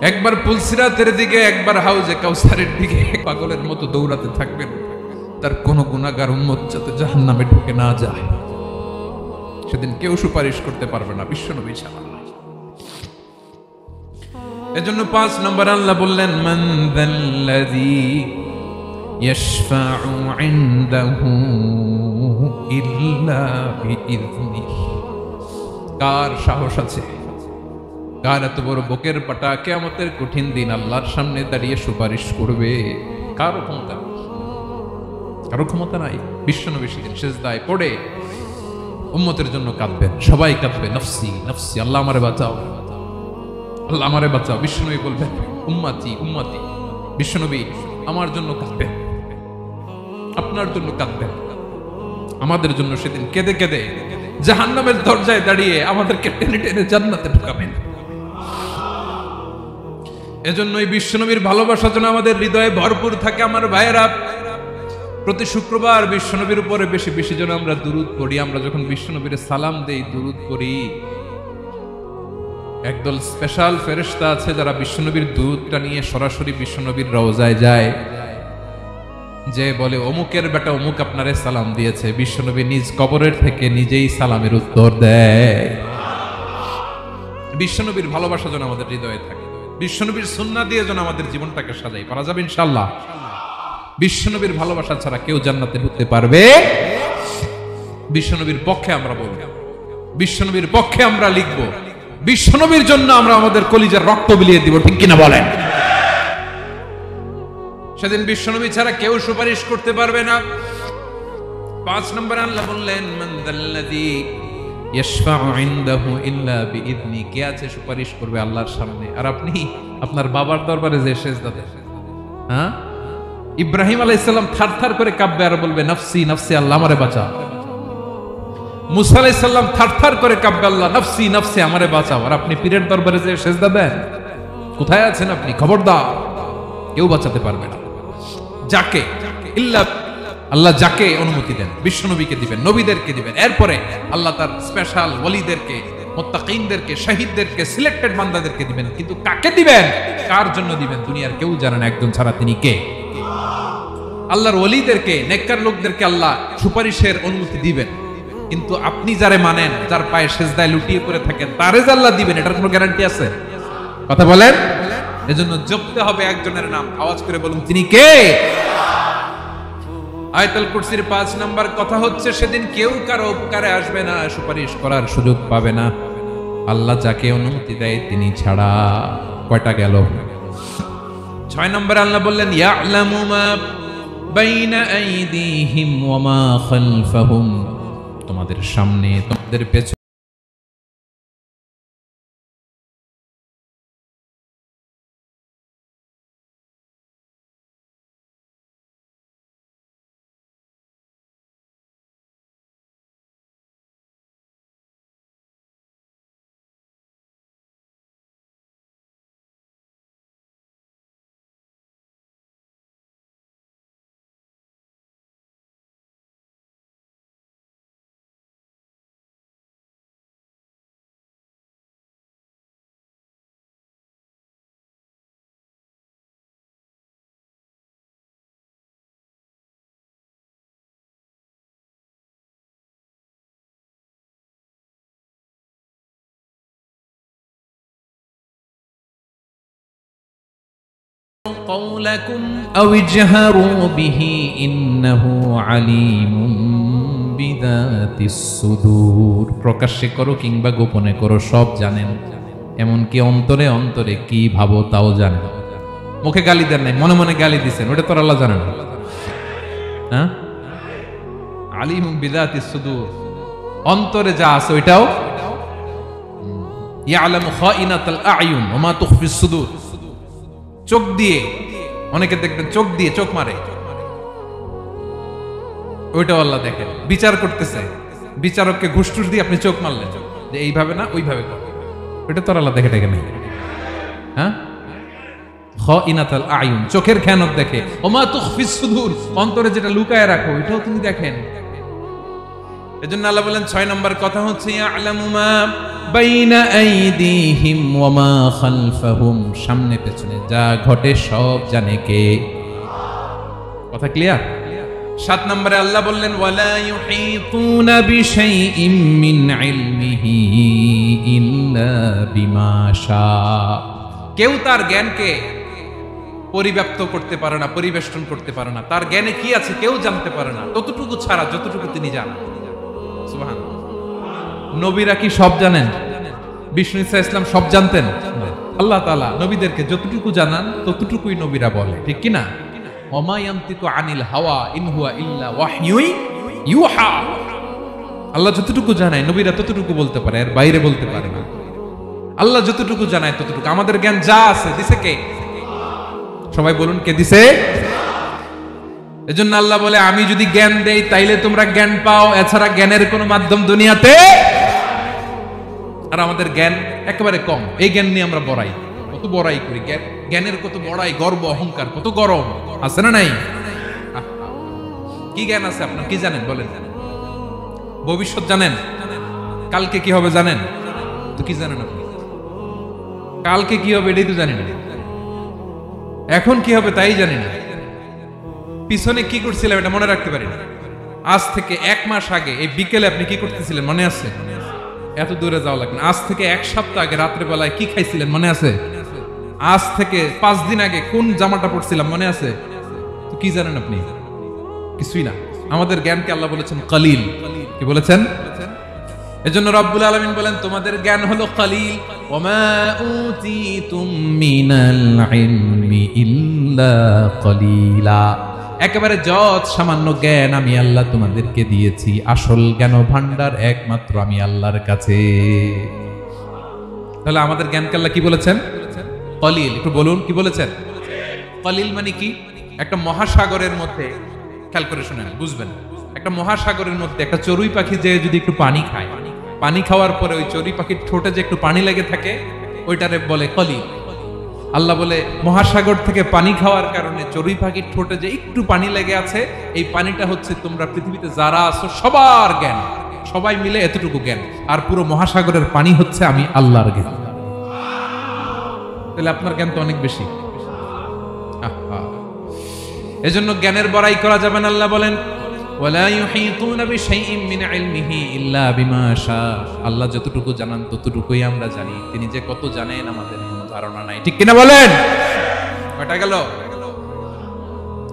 একবার পুলসিরাতের দিকে, একবার হাউজে কাউসারের দিকে পাগলের মতো দৌড়াতে থাকবেন, তার কোন গুনাহগার উম্মত যাতে জাহান্নামে ঢুকে না যায়। সেদিন কেউ সুপারিশ করতে পারবে না বিশ্বনবী ছাড়া। এজন্য 5 নম্বর আল্লাহ বললেন মান যাল্লাযী ইয়াশফাউ ইনদাহু ইল্লা বিইযনিহি, কার সাহস আছে, কার এত বড় বুকের পাটা কিয়ামতের কঠিন দিন আল্লাহর সামনে দাঁড়িয়ে সুপারিশ করবে? কারো ক্ষমতা নেই, কারো ক্ষমতা নাই। বিশ্বনবী সেদিন সিজদায় পড়ে উম্মতের জন্য কাঁদবেন, সবাই কাঁদবে নফসি নফসি, আল্লাহ আমারে বাঁচাও আল্লাহ আমারে বাঁচাও। বিশ্বনবী বলবেন উম্মতি উম্মতি, বিশ্বনবী আমার জন্য কাঁদবেন, আপনার জন্য কাঁদবেন, আমাদের জন্য সেদিন কেঁদে কেঁদে জাহান্নামের দরজায় দাঁড়িয়ে আমাদেরকে টেনে টেনে জান্নাতে ঢুকাবেন। এজন্যই বিশ্বনবীর ভালোবাসা যেন আমাদের হৃদয়ে ভরপুর থাকে। আমার ভাইয়েরা, প্রতি শুক্রবার বিশ্বনবীর উপরে বেশি বেশি যেন আমরা দুরূদ পড়ি। আমরা যখন বিশ্বনবীর সালাম দেই, দুরূদ পড়ি, একদল স্পেশাল ফেরেশতা আছে যারা বিশ্বনবীর দুরূদটা নিয়ে সরাসরি বিশ্বনবীর রওজায় যায়, যে বলে অমুকের বেটা অমুক আপনারে সালাম দিয়েছে। বিশ্বনবী নিজ কবরের থেকে নিজেই সালামের উত্তর দেয়। বিশ্বনবীর ভালোবাসা যেন আমাদের হৃদয়ে থাকে, বিশ্বনবীর সুন্নাহ দিয়ে যেন আমাদের জীবনটাকে সাজাই। পারা যাবে ইনশাআল্লাহ। বিশ্বনবীর ভালোবাসা ছাড়া কেউ জান্নাতে ঢুকতে পারবে? বিশ্বনবীর পক্ষে আমরা বলবো, বিশ্বনবীর পক্ষে আমরা লিখবো, বিশ্বনবীর জন্য আমরা আমাদের কলিজার রক্ত বিলিয়ে দিব, ঠিক কিনা বলেন? সেদিন বিশ্বনবী ছাড়া কেউ সুপারিশ করতে পারবে না। 5 নম্বর আল্লাহ বললেন মান যাল্লাযী ইয়াশফাউ ইনদাহু ইল্লা বিইযনি, কে আছে সুপারিশ করবে আল্লাহর সামনে? আর আপনি আপনার বাবার দরবারে যে সেজদা দেন, হ্যাঁ, ইব্রাহিম আলাইহিস সালাম থারথার করে কাঁপবে আর বলবে নফসি নফসি, আল্লাহ আমারে বাঁচাও। মুসা আলাইহিস সালাম থারথার করে কাঁপবে, আল্লাহ নফসি নফসি আমারে বাঁচাও। আর আপনি পীরের দরবারে যে সেজদা দেন, কোথায় আছেন আপনি? খবরদার, কেউ বাঁচাতে পারবে না। যাকে ইল্লা আল্লাহ যাকে অনুমতি দেন, বিশ্বনবীকে দিবেন, নবীদেরকে দিবেন, এরপরে আল্লাহ তার স্পেশাল ওয়ালিদেরকে, মুত্তাকিনদেরকে, শহীদদেরকে, সিলেক্টেড বান্দাদেরকে দিবেন। কিন্তু কাকে দিবেন, কার জন্য দিবেন, দুনিয়ার কেউ জানে না একজন ছাড়া, তিনি কে? আল্লাহর ওয়ালিদেরকে, নেককার লোকদেরকে আল্লাহ সুপারিশের অনুমতি দিবেন। কিন্তু আপনি যারে মানেন, যার পায়ে সেজদায় লুটিয়ে পড়ে থাকেন, তারে যে আল্লাহ দিবেন, এটার কোনো গ্যারান্টি আছে? কথা বলেন। এজন্য জপতে হবে একজনের নাম, আওয়াজ করে বলুন তিনি কে? আয়াতুল কুরসির 5 নাম্বার কথা হচ্ছে সেদিন কেউ কারো উপকারে আসবে না, সুপারিশ করার সুযোগ পাবে না, আল্লাহ যাকে অনুমতি দেয় তিনি ছাড়া। কয়টা গেল? 6 নম্বর আল্লাহ বললেন ইয়ালামু মা বাইনা আইদিহিম ওয়া মা খালফাহুম, তোমাদের সামনে, তোমাদের পেছনে। قولكم أو اجهروا به إنه عليم بذات الصدور। প্রকাশ্যে করো কিংবা গোপনে করো সব জানেন, এমনকি অন্তরে অন্তরে কি ভাবো তাও জানেন। মুখে গালি দেন নাই, মনে মনে গালি দিছেন, ওটা তো আল্লাহ জানেন। হ্যাঁ, আলিমুম বিযাতিস সুদূর, অন্তরে যা আছে ওইটাও। ইয়ালামু খাইনাতাল আ'য়ুন ওয়া মা তুখফিস সুদূর। চোখ দিয়ে, অনেকে দেখবেন চোখ দিয়ে চোখ মারে, ওইটাও আল্লাহ দেখেন। বিচার করতেছে, বিচারককে ঘুষ টুস দিয়ে আপনি চোখ মারলেন যে এইভাবে না ওইভাবে কর, ওইটা তো আল্লাহ দেখে নাই। হ্যাঁ, খাইনাতাল আ'য়ুন, চোখের খেয়ানত দেখে। ওয়া মা তুখফিস সুদূর, অন্তরে যেটা লুকায় রাখো ওইটাও তিনি দেখেন। এজন্য আল্লাহ বলেন 6 নম্বর কথা হচ্ছে ইয়ালামু মা বাইনা আইদিহিম ওয়া মা খালফাহুম, সামনে পেছনে যা ঘটে সব জানে কে। কথা ক্লিয়ার? 7 নম্বরে আল্লাহ বললেন ওয়ালা ইউহিতুনা বিশাইইম মিন ইলমিহি ইল্লা বিমা শা, কেউ তার জ্ঞানকে পরিব্যাপ্ত করতে পারে না, পরিবেষ্টন করতে পারে না। তার জ্ঞানে কি আছে কেউ জানতে পারে না, ততটুকু ছাড়া যতটুকু তিনি জানেন। সুবহানাল্লাহ। নবীরা কি সব জানেন? বিষ্ণু ঈসা ইসলাম সব জানতেন? আল্লাহ তাআলা নবীদেরকে যতটুকু জানান ততটুকুই নবীরা বলে, ঠিক কি না? ওমা ইয়ানতিকু আনিল হাওয়া ইন হুয়া ইল্লা ওয়াহয়ুন ইউহা। আল্লাহ যতটুকু জানায় নবীরা ততটুকু বলতে পারে, এর বাইরে বলতে পারে না। আল্লাহ যতটুকু জানায় ততটুকু। আমাদের জ্ঞান যা আছে দিছে কে? সবাই বলুন, কে দিছে? এজন্য আল্লাহ বলে আমি যদি জ্ঞান দেই তাইলে তোমরা জ্ঞান পাও, এছাড়া জ্ঞানের কোনো মাধ্যম দুনিয়াতে। আর আমাদের জ্ঞান একেবারে কম, এই জ্ঞান নিয়ে আমরা বড়াই, কত বড়াই করি, জ্ঞানের কত বড়াই, গর্ব অহংকার, কত গরম আছে না নাই? কি জ্ঞান আছে আপনার? কি জানেন বলেন? ভবিষ্যৎ জানেন? কালকে কি হবে জানেন? তো কি জানেন আপনি? কালকে কি হবে এটাই তো জানি না, এখন কি হবে তাই জানি না, পিছনে কি করছিলাম এটা মনে রাখতে পারি না। আজ থেকে 1 মাস আগে এই বিকেলে আপনি কি করতেছিলেন মনে আছে? এত দূরে যাওয়া লাগবে না। আজ থেকে 1 সপ্তাহ আগে রাত্রে বেলায় কি খাইছিলেন মনে আছে? আজ থেকে 5 দিন আগে কোন জামাটা পরছিলাম মনে আছে? তো কি জানেন আপনি? কিছুই না। আমাদের জ্ঞানকে আল্লাহ বলেছেন কলিল। কি বলেছেন? এজন্য রব্বুল আলামিন বলেন তোমাদের জ্ঞান হলো কলিল। ওমা উতিতুম মিনাল ইলমি ইল্লা কলিলা, একেবারে যত সামান্য জ্ঞান আমি আল্লাহ তোমাদেরকে দিয়েছি, আসল জ্ঞান ভান্ডার একমাত্র আমি আল্লাহর কাছে। তাহলে আমাদের জ্ঞানকে আল্লাহ কি বলেছেন? কলিল। একটু বলুন কি বলেছেন? কলিল মানে কি? একটা মহাসাগরের মধ্যে, খেয়াল করে শুনেন বুঝবেন, একটা মহাসাগরের মধ্যে একটা চড়ুই পাখি যে যদি একটু পানি খায়, পানি খাওয়ার পরে ওই চড়ুই পাখির ঠোঁটে যে একটু পানি লেগে থাকে ওইটারে বলে কলিল। আল্লাহ বলে মহাসাগর থেকে পানি খাওয়ার কারণে চড়ুই পাখির ঠোঁটে যে একটু পানি লেগে আছে, এই পানিটা হচ্ছে তোমরা পৃথিবীতে যারা আছো সবার জ্ঞান, সবাই মিলে এতটুকু জ্ঞান, আর পুরো মহাসাগরের পানি হচ্ছে আমি আল্লাহর জ্ঞান। তাহলে আপনার জ্ঞান তো অনেক বেশি। এজন্য জ্ঞানের বড়াই করা যাবে না। আল্লাহ বলেন ওয়ালা ইউহিতুনা বিশাইইম মিন ইলমিহি ইল্লা বিমা শা, আল্লাহ যতটুকু জানান ততটুকুই আমরা জানি, তিনি যে কত জানেন আমাদের কোনো ধারণা নাই, ঠিক কিনা বলেন? কয়টা গেল?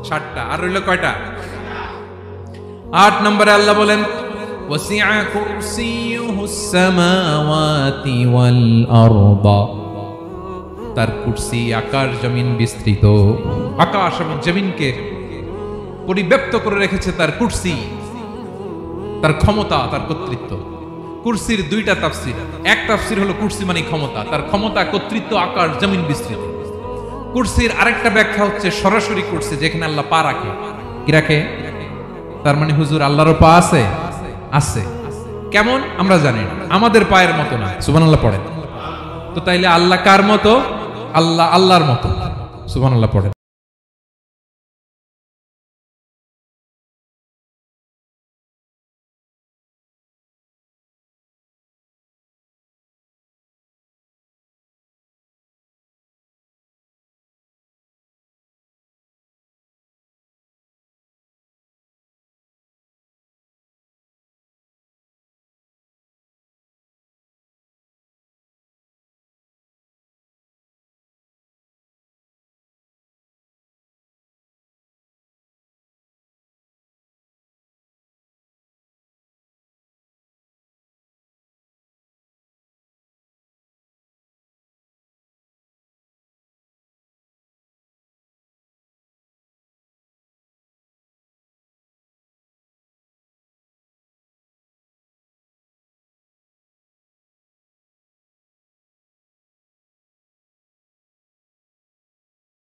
7টা। আর রইল কয়টা? 8 নম্বরে আল্লাহ বলেন ওয়াসিআ কুরসিয়ুহুস সামাওয়াতি ওয়াল আরদা, তার কুরসি আকাশ জমিন বিস্তৃত, আকাশ এবং জমিনকে পরিব্যাপ্ত করে রেখেছে তার কুরসি। তার ক্ষমতা, তার কর্তৃত্ব। কুরসির দুইটা তাফসির। এক তাফসির হলো কুরসি মানে ক্ষমতা, তার ক্ষমতা, কর্তৃত্ব, আকাশ জমিন বিস্তৃত। কুরসির আরেকটা ব্যাখ্যা হচ্ছে সরাসরি কুরসি, যেখানে আল্লাহ পা রাখে। কি রাখে? তার মানে হুজুর আল্লাহরও পা আছে? আছে। কেমন আমরা জানি না, আমাদের পায়ের মতো না। সুবহানাল্লাহ পড়েন তো। তাইলে আল্লাহ কার মতো? আল্লাহ আল্লাহর মতো। সুবহানাল্লাহ পড়েন।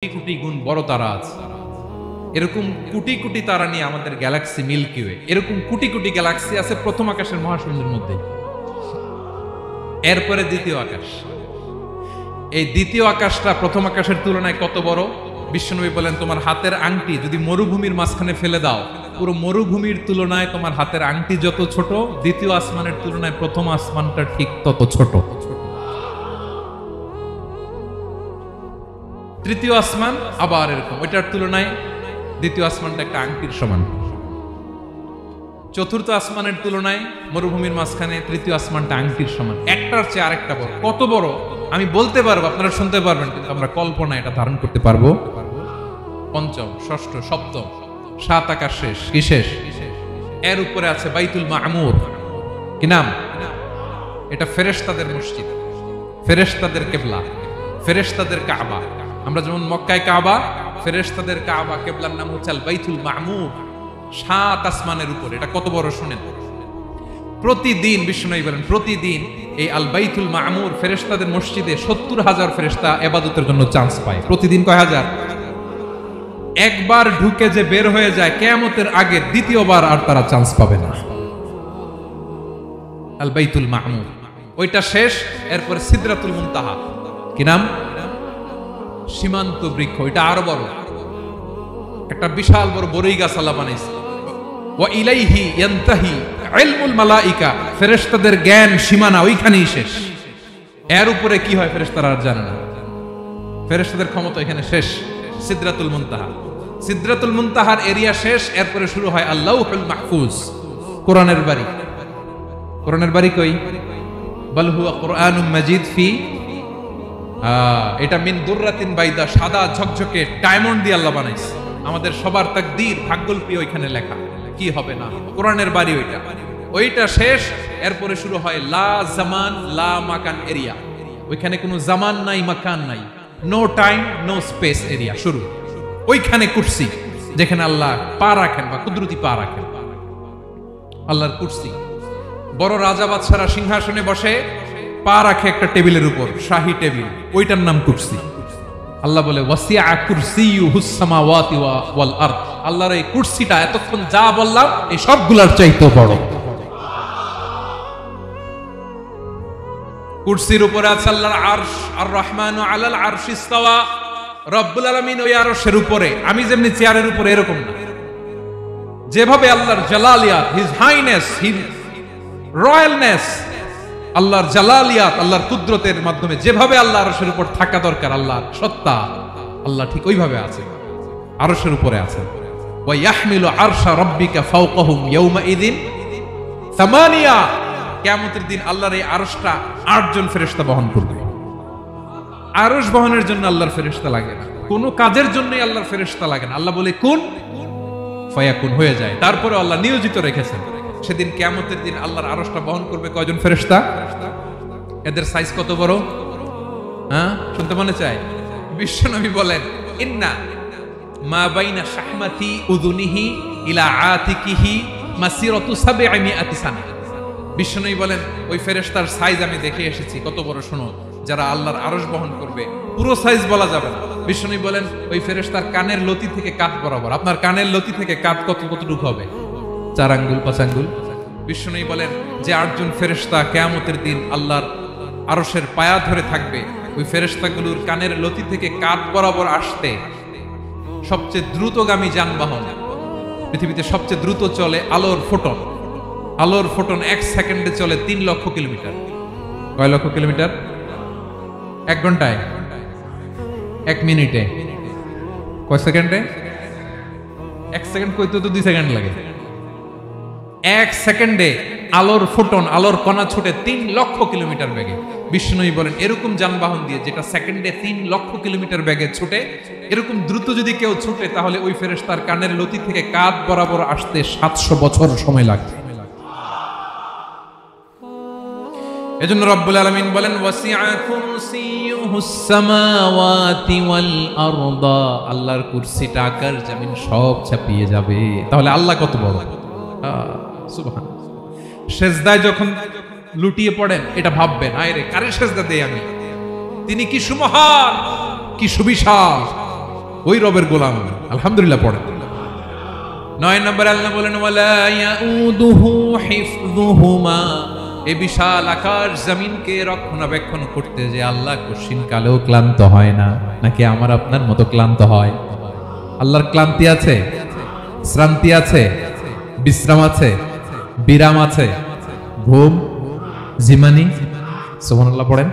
কোটি কোটি গুণ বড় তারা আছে। এরকম কোটি কোটি তারা নিয়ে আমাদের গ্যালাক্সি মিল্কি ওয়ে। এরকম কোটি কোটি গ্যালাক্সি আছে প্রথম আকাশের মহাশূন্যের মধ্যে। এরপরে দ্বিতীয় আকাশ। এই দ্বিতীয় আকাশটা প্রথম আকাশের তুলনায় কত বড়? বিশ্বনবী বলেন, তোমার হাতের আংটি যদি মরুভূমির মাঝখানে ফেলে দাও, পুরো মরুভূমির তুলনায় তোমার হাতের আংটি যত ছোট, দ্বিতীয় আসমানের তুলনায় প্রথম আসমানটা ঠিক তত ছোট। তৃতীয় আসমান আবার এরকম, ওইটার তুলনায় দ্বিতীয় আসমানটা একটা আংটির সমান। চতুর্থ আসমানের তুলনায় মরুভূমির মাঝখানে তৃতীয় আসমানটা আংটির সমান। একটার চেয়ে আরেকটা বড়। কত বড় আমি বলতে পারবো, আপনারা শুনতে পারবেন, কিন্তু আমরা কল্পনা এটা ধারণ করতে পারবো? পঞ্চম, ষষ্ঠ, সপ্তম, সাত আকাশ শেষ। কি শেষ? এর উপরে আছে বাইতুল মামুর। কি নাম? এটা ফেরেশতাদের মসজিদ, ফেরেশতাদের কিবলা, ফেরেশতাদের কাবা। আমরা যেমন মক্কায় কাবা, ফেরেশতাদের কাবা, কিবলার নাম হচ্ছে আল বাইতুল মামুর। সাত আসমানের উপরে। এটা কত বড় শুনেন। প্রতিদিন বিশ্বনবী বলেন, প্রতিদিন এই আল বাইতুল মামুর ফেরেশতাদের মসজিদে 70,000 ফেরেশতা ইবাদতের জন্য চান্স পায়। প্রতিদিন কয় হাজার? একবার ঢুকে যে বের হয়ে যায় কিয়ামতের আগে, দ্বিতীয়বার আর তারা চান্স পাবে না। আল বাইতুল মামুর ওইটা শেষ। এরপরে সিদরাতুল মুনতাহা। কি নাম? সীমান্ত বৃক্ষ। এটা আরো বড়, একটা বিশাল বড় বড়ই গাছ আল্লাহ বানাইছে। ওয়া ইলাইহি ইয়ানতাহি ইলমুল মালাইকা, ফেরেশতাদের জ্ঞান সীমানা ওইখানেই শেষ। এর উপরে কি হয় ফেরেশতারা আর জানে না। ফেরেশতাদের ক্ষমতা এখানে শেষ। সিদরাতুল মুনতাহা, সিদরাতুল মুনতাহার এরিয়া শেষ। এরপরে শুরু হয় আল্লাহুল মাহফুজ, কোরআনের বাড়ি। কোরআনের বাড়ি কই? বাল হুয়া কুরআনুম মাজিদ ফি, এটা মিন দুররাতিন বাইদা, সাদা ঝকঝকে ডায়মন্ড দিয়ে আল্লাহ বানাইছে। আমাদের সবার তাকদীর, ভাগ্যলিপি ওইখানে লেখা, কি হবে না। কোরআনের বাড়ি ওইটা। ওইটা শেষ। এরপরে শুরু হয় লা জামান লা মাকান এরিয়া। ওইখানে কোনো জামান নাই, মাকান নাই, no time no space area শুরু। ওইখানে কুরসি, যেখানে আল্লাহ পা রাখেন বা কুদরতি পা রাখেন। আল্লাহর কুরসি। বড় রাজা বাদশারা সিংহাসনে বসে পা রাখে একটা টেবিলের উপর, শাহী টেবিল, ওইটার নাম কুরসি। আল্লাহ বলে ওয়াসিআ কুরসিয়ুহুস সামাওয়াতি ওয়াল আরদ। আল্লাহর এই কুরসিটা এতক্ষণ যা বললাম এই সবগুলোর চাইতে বড়। কুরসির উপরে আছে আল্লাহর আরশ। আর রহমানু আলাল আরশি ইসতাওয়া। রব্বুল আলামিন ওই আরশের উপরে। আমি যেমনি চেয়ারের উপরে এরকম না। যেভাবে আল্লাহর জালালিয়াত, হিজ হাইনেস, হিজ রয়্যালনেস, আল্লাহর জালালিয়াত, আল্লাহর কুদরতের মাধ্যমে যেভাবে আল্লাহ আরশের উপর থাকা দরকার, আল্লাহর সত্তা, আল্লাহ ঠিক ওইভাবে আছে, আরশের উপরে আছে। ওয়া ইয়াহমিলু আরশা রাব্বিকা ফাওকাহুম ইয়াওমাইযিন সামানিয়া। কিয়ামতের দিন আল্লাহর এই আরশটা 8 জন ফেরেশতা বহন করবে। আরশ বহনের জন্য আল্লাহর ফেরেশতা লাগে না, কোনো কাজের জন্যই আল্লাহর ফেরেশতা লাগে না। আল্লাহ বলে কুন ফায়াকুন, হয়ে যায়। তারপরে আল্লাহ নিয়োজিত রেখেছেন। সেদিন কিয়ামতের দিন আল্লাহর আরশটা বহন করবে কয়জন ফেরেশতা? এদের সাইজ কত বড়? হ্যাঁ, শুনতে মনে চায়? বিশ্বনবী বলেন, ইন্না মা বাইনা শাহমাতি উযুনিহি ইলা আতিকিহি মাসিরাতু 700 সানা। বিষ্ণুই বলেন ওই ফেরেশতার সাইজ আমি দেখে এসেছি কত বড়, শোনো, যারা আল্লাহর আরশ বহন করবে পুরো সাইজ বলা যাবে না। বিষ্ণুই বলেন ওই ফেরেশতার কানের লতি থেকে কাঁধ বরাবর, আপনার কানের লতি থেকে কাঁধ কতটুকু হবে? 4 আঙ্গুল 5 আঙ্গুল। বিষ্ণুই বলেন যে 8 জন ফেরেশতা কিয়ামতের দিন আল্লাহর আরশের পায়া ধরে থাকবে, ওই ফেরেশতাগুলোর কানের লতি থেকে কাঁধ বরাবর আসতে সবচেয়ে দ্রুতগামী যানবাহন, পৃথিবীতে সবচেয়ে দ্রুত চলে আলোর ফোটন। আলোর ফোটন 1 সেকেন্ডে চলে 3 লক্ষ কিলোমিটার। কয় লক্ষ কিলোমিটার? 1 ঘন্টায়, 1 মিনিটে, কয় সেকেন্ডে? 1 সেকেন্ড কইতে তো 2 সেকেন্ড লাগে। 1 সেকেন্ডে আলোর ফোটন, আলোর কণা ছুটে 3 লক্ষ কিলোমিটার বেগে। বিষ্ণুই বলেন এরকম যানবাহন দিয়ে যেটা সেকেন্ডে 3 লক্ষ কিলোমিটার বেগে ছুটে, এরকম দ্রুত যদি কেউ ছুটে তাহলে ওই ফেরেশতার কানের লতি থেকে কাঁধ বরাবর আসতে 700 বছর সময় লাগবে। এজন্য রব্বুল আলামিন বলেন ওয়াসিআ কুরসিয়ুহুস সামাওয়াতি ওয়াল আরদা, আল্লাহর কুরসিটা আকাশ জমিন সব ছাপিয়ে যাবে। তাহলে আল্লাহ কত বড়! সুবহানাল্লাহ। সেজদায় যখন লুটিয়ে পড়েন এটা ভাববেন, আয় রে কারে সেজদা দেই আমি, তিনি কি সুমহান, কি সুবিশাল, ওই রবের গোলাম। আলহামদুলিল্লাহ পড়েন। 9 নম্বরে আল্লাহ বলেন ওয়ালা ইয়াউদুহু হিফযুহুমা, এই বিশাল আকাশ জমিনকে রক্ষণাবেক্ষণ করতে যে আল্লাহ কঠিন কালেও ক্লান্ত হয় না। নাকি আমার আপনার মতো ক্লান্ত হয়? আল্লাহর ক্লান্তি আছে, শ্রান্তি আছে, বিশ্রাম আছে, বিরাম আছে, ঘুম, জিমানি? সুবহানাল্লাহ পড়েন।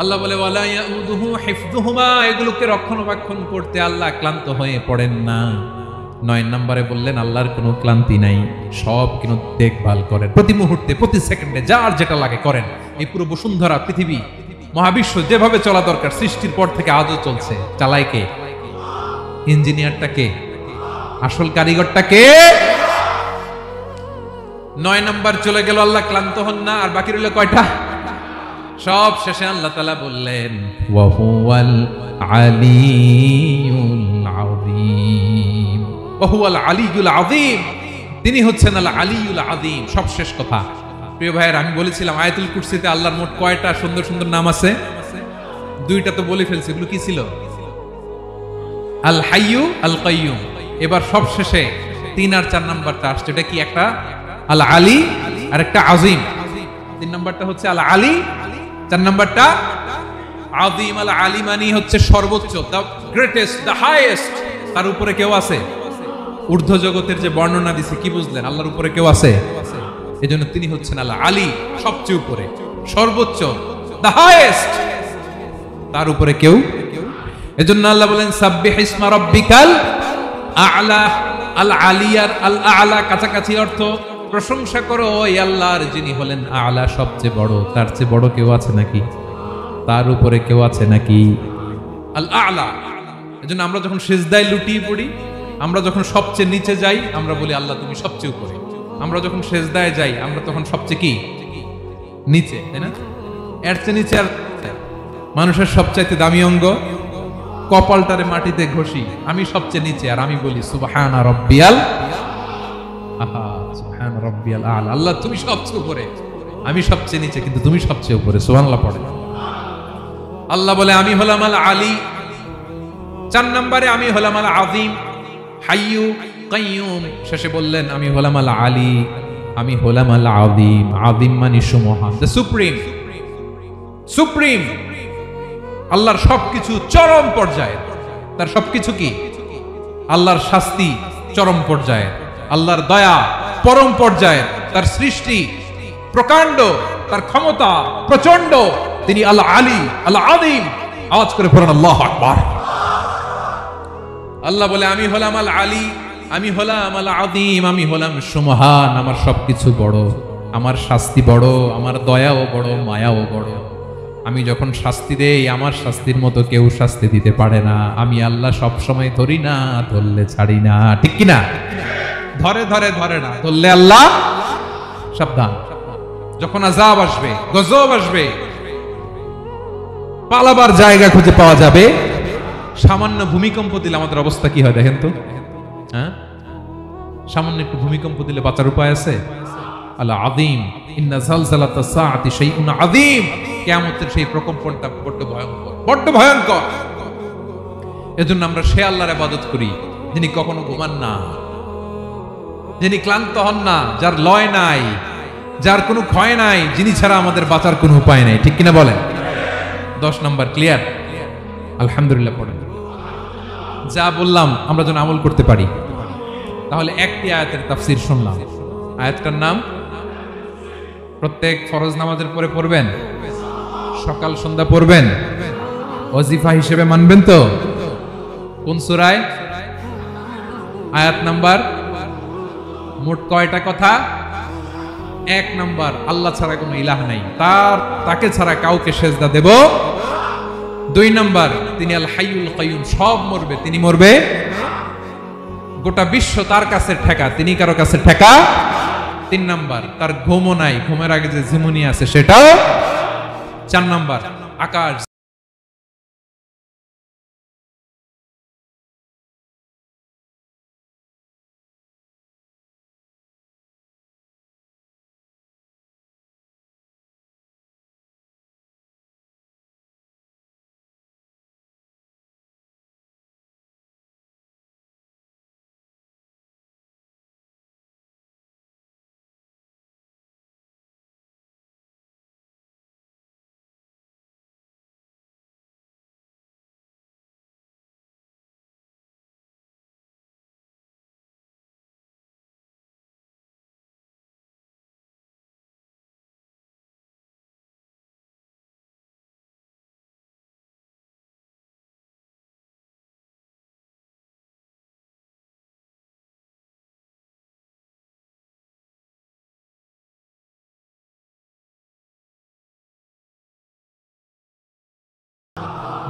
আল্লাহ বলে ওয়ালা ইয়াউদুহু হিফযুহুমা, এগুলোকে রক্ষণাবেক্ষণ করতে আল্লাহ ক্লান্ত হয়ে পড়েন না। 9 নম্বরে বললেন আল্লাহর কোনো ক্লান্তি নাই, সব কিন্তু দেখভাল করেন, প্রতি মুহূর্তে প্রতি সেকেন্ডে যার যেটা লাগে করেন। এই পুরো বসুন্ধরা, পৃথিবী, মহাবিশ্ব যেভাবে চলা দরকার সৃষ্টির পর থেকে আজও চলছে। চালায় কে? ইঞ্জিনিয়ারটা কে? আসল কারিগরটা কে? 9 নম্বর চলে গেল, আল্লাহ ক্লান্ত হন না। আর বাকি রইল কয়টা? সব শেষে আল্লাহ তাআলা বললেন ওয়া হুয়াল আলিয়ুল আযীম, ওয়া হুয়াল আলিয়ুল আযীম, তিনি হচ্ছেন আল আলিয়ুল আযীম। সব শেষ কথা। প্রিয় ভাইয়ের, আমি বলেছিলাম আয়াতুল কুরসিতে আল্লাহর মোট কয়টা সুন্দর সুন্দর নাম আছে? 2টা তো বলে ফেলছি। এগুলো কি ছিল? আল হাইয়ু, আল কাইয়ুম। এবার সব শেষে 3 আর 4 নাম্বারটা আসছে। এটা কি? একটা আল আলী আর একটা আযীম। 3 নাম্বারটা হচ্ছে আল আলী, 4 নাম্বারটা আযীম। আল আলী মানে হচ্ছে সর্বোচ্চ, দ্য গ্রেটেস্ট, দ্য হাইয়েস্ট। তার উপরে কেউ আছে? ঊর্ধ্ব জগতের যে বর্ণনা দিছে, কি বুঝলেন? আল্লাহর উপরে কেউ আছে? এজন্য তিনি হচ্ছেন আল আলী, সবচেয়ে উপরে, সর্বোচ্চ, দ্য হাইয়েস্ট। তার উপরে কেউ। এজন্য আল্লাহ বলেন সাব্বিহ ইসমা রাব্বিকাল আ'লা। আল আলিয়ার আল আ'লা কাছাকাছি অর্থ প্রশংসা করো ওই আল্লাহর যিনি হলেন আ'লা, সবচেয়ে বড়। তার চেয়ে বড় কেউ আছে নাকি? তার উপরে কেউ আছে নাকি? আল আ'লা। এজন্য আমরা যখন সিজদায় লুটিয়ে পড়ি, আমরা যখন সবচেয়ে নিচে যাই, আমরা বলি আল্লাহ তুমি সবচেয়ে উপরে। আমরা যখন সিজদায় যাই, আমরা তখন সবচেয়ে কি? নিচে, তাই না? এর চেয়ে নিচে আর মানুষের সবচাইতে দামি অঙ্গ কপালটারে মাটিতে ঘষি, আমি সবচেয়ে নিচে, আর আমি বলি সুবহানা রাব্বিয়াল আহা, সুবহানা রাব্বিয়াল আ'লা। আল্লাহ তুমি সবচেয়ে উপরে, আমি সবচেয়ে নিচে, কিন্তু তুমি সবচেয়ে উপরে। সুবহানাল্লাহ পড়ে। আল্লাহ বলে আমি হলাম আল আলী। 4 নম্বরে আমি হলাম আল আযীম, হাইয়ু কাইয়ুম। শেষে বললেন আমি হলাম আল আলী, আমি হলাম আল আযীম। আযীম মানে সুমহান, দ্য সুপ্রিম। সুপ্রিম আল্লাহর সবকিছু চরম পর্যায়ে। তার সবকিছু কি? আল্লাহর শাস্তি চরম পর্যায়ে, আল্লাহর দয়া পরম পর্যায়ে, তার সৃষ্টি প্রকাণ্ড, তার ক্ষমতা প্রচন্ড। তিনি আল আলী, আল আযীম। আওয়াজ করে পড়ুন আল্লাহু আকবার। আল্লাহ বলে আমি হলাম আল আলী, আমি হলাম আল আযীম, আমি হলাম সুমহান। আমার সবকিছু বড়, আমার শাস্তি বড়, আমার দয়াও বড়, মায়াও বড়। আমি যখন শাস্তি দেই, আমার শাস্তির মতো কেউ শাস্তি দিতে পারে না। আমি আল্লাহ সব সময় ধরি না, ধরলে ছাড়ি না। ঠিক কি না? ধরে ধরে ধরে না, ধরলে আল্লাহ সাবধান। যখন আযাব আসবে, গজব আসবে, পালাবার জায়গা খুঁজে পাওয়া যাবে। সামান্য ভূমিকম্প দিলে আমাদের অবস্থা কি হয় দেখেন তো? হ্যাঁ, সামান্য একটু ভূমিকম্প দিলে বাঁচার উপায় আছে? আল আযীম, ইন্না যালযালাতাস সাআতি শাইউন আযীম, কিয়ামতের সেই প্রকম্পনটা বড্ড ভয়ঙ্কর, বড্ড ভয়ঙ্কর। এজন্য আমরা সে আল্লাহর ইবাদত করি যিনি কখনো ঘুমান না, যিনি ক্লান্ত হন না, যার লয় নাই, যার কোনো ক্ষয় নাই, যিনি ছাড়া আমাদের বাঁচার কোনো উপায় নাই। ঠিক কিনা বলেন? 10 নাম্বার ক্লিয়ার? আলহামদুলিল্লাহ পড়েন। যা বললাম আমরা যেন আমল করতে পারি। তাহলে একটি আয়াতের তাফসীর শুনলাম, আয়াতটার নাম প্রত্যেক ফরজ নামাজের পরে পড়বেন, সকাল সন্ধ্যা পড়বেন, ওয়াজিফা হিসেবে মানবেন তো? কোন সূরায়? আয়াত নাম্বার? মোট কয়টা কথা? 1 নাম্বার, আল্লাহ ছাড়া কোনো ইলাহ নাই, তাকে ছাড়া কাউকে সেজদা দেব। 2 নাম্বার, তিনি আল হাইয়ুল কাইয়ুম, সব মরবে, তিনি মরবে, গোটা বিশ্ব তার কাছে ঠেকা, তিনি কারো কাছে ঠেকা। 3 নাম্বার, তার ঘুমও নাই, ঘুমের আগে যে ঝিমুনি আছে সেটাও। 4 নাম্বার, আকাশ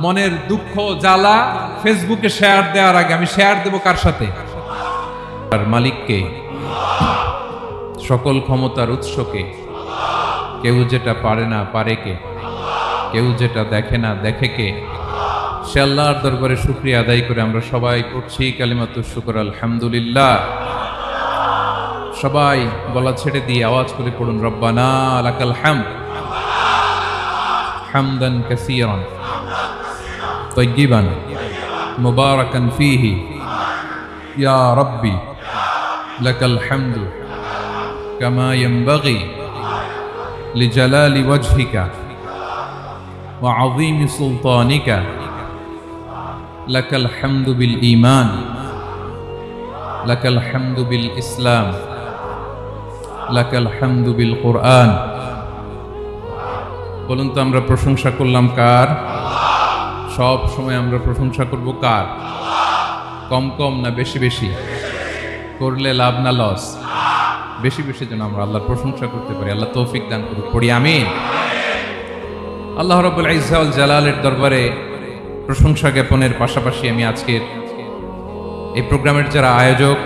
মনের দুঃখ জ্বালা ফেসবুকে শেয়ার দেওয়ার আগে আমি শেয়ার দেব কার সাথে? আর মালিককে, সকল ক্ষমতার উৎসকে। কেউ যেটা পারে না পারে কে, কেউ যেটা দেখে না দেখে কে। সে আল্লাহর দরবারে শুকরিয়া আদায় করে আমরা সবাই পড়ছি কালিমাতুশ শুকর আলহামদুলিল্লাহ। সবাই গলা ছেড়ে দিয়ে আওয়াজ করে পড়ুন, রব্বানা লাকাল হামদ হামদান কাসীরান طيبا مباركا فيه يا ربي لك الحمد كما ينبغي لجلال وجهك وعظيم سلطانك لك الحمد بالإيمان لك الحمد بالإسلام لك الحمد بالقرآن। বলুন তো আমরা প্রশংসা করলাম কার? সব সময় আমরা প্রশংসা করব কার? কম কম না বেশি বেশি? করলে লাভ না লস? বেশি বেশি যেন আমরা আল্লাহর প্রশংসা করতে পারি। আল্লাহ তৌফিক দান করুক, পড়ি আমিন। আল্লাহ রাব্বুল ইজ্জা ওয়াল জালালের দরবারে প্রশংসা জ্ঞাপনের পাশাপাশি আমি আজকের এই প্রোগ্রামের যারা আয়োজক,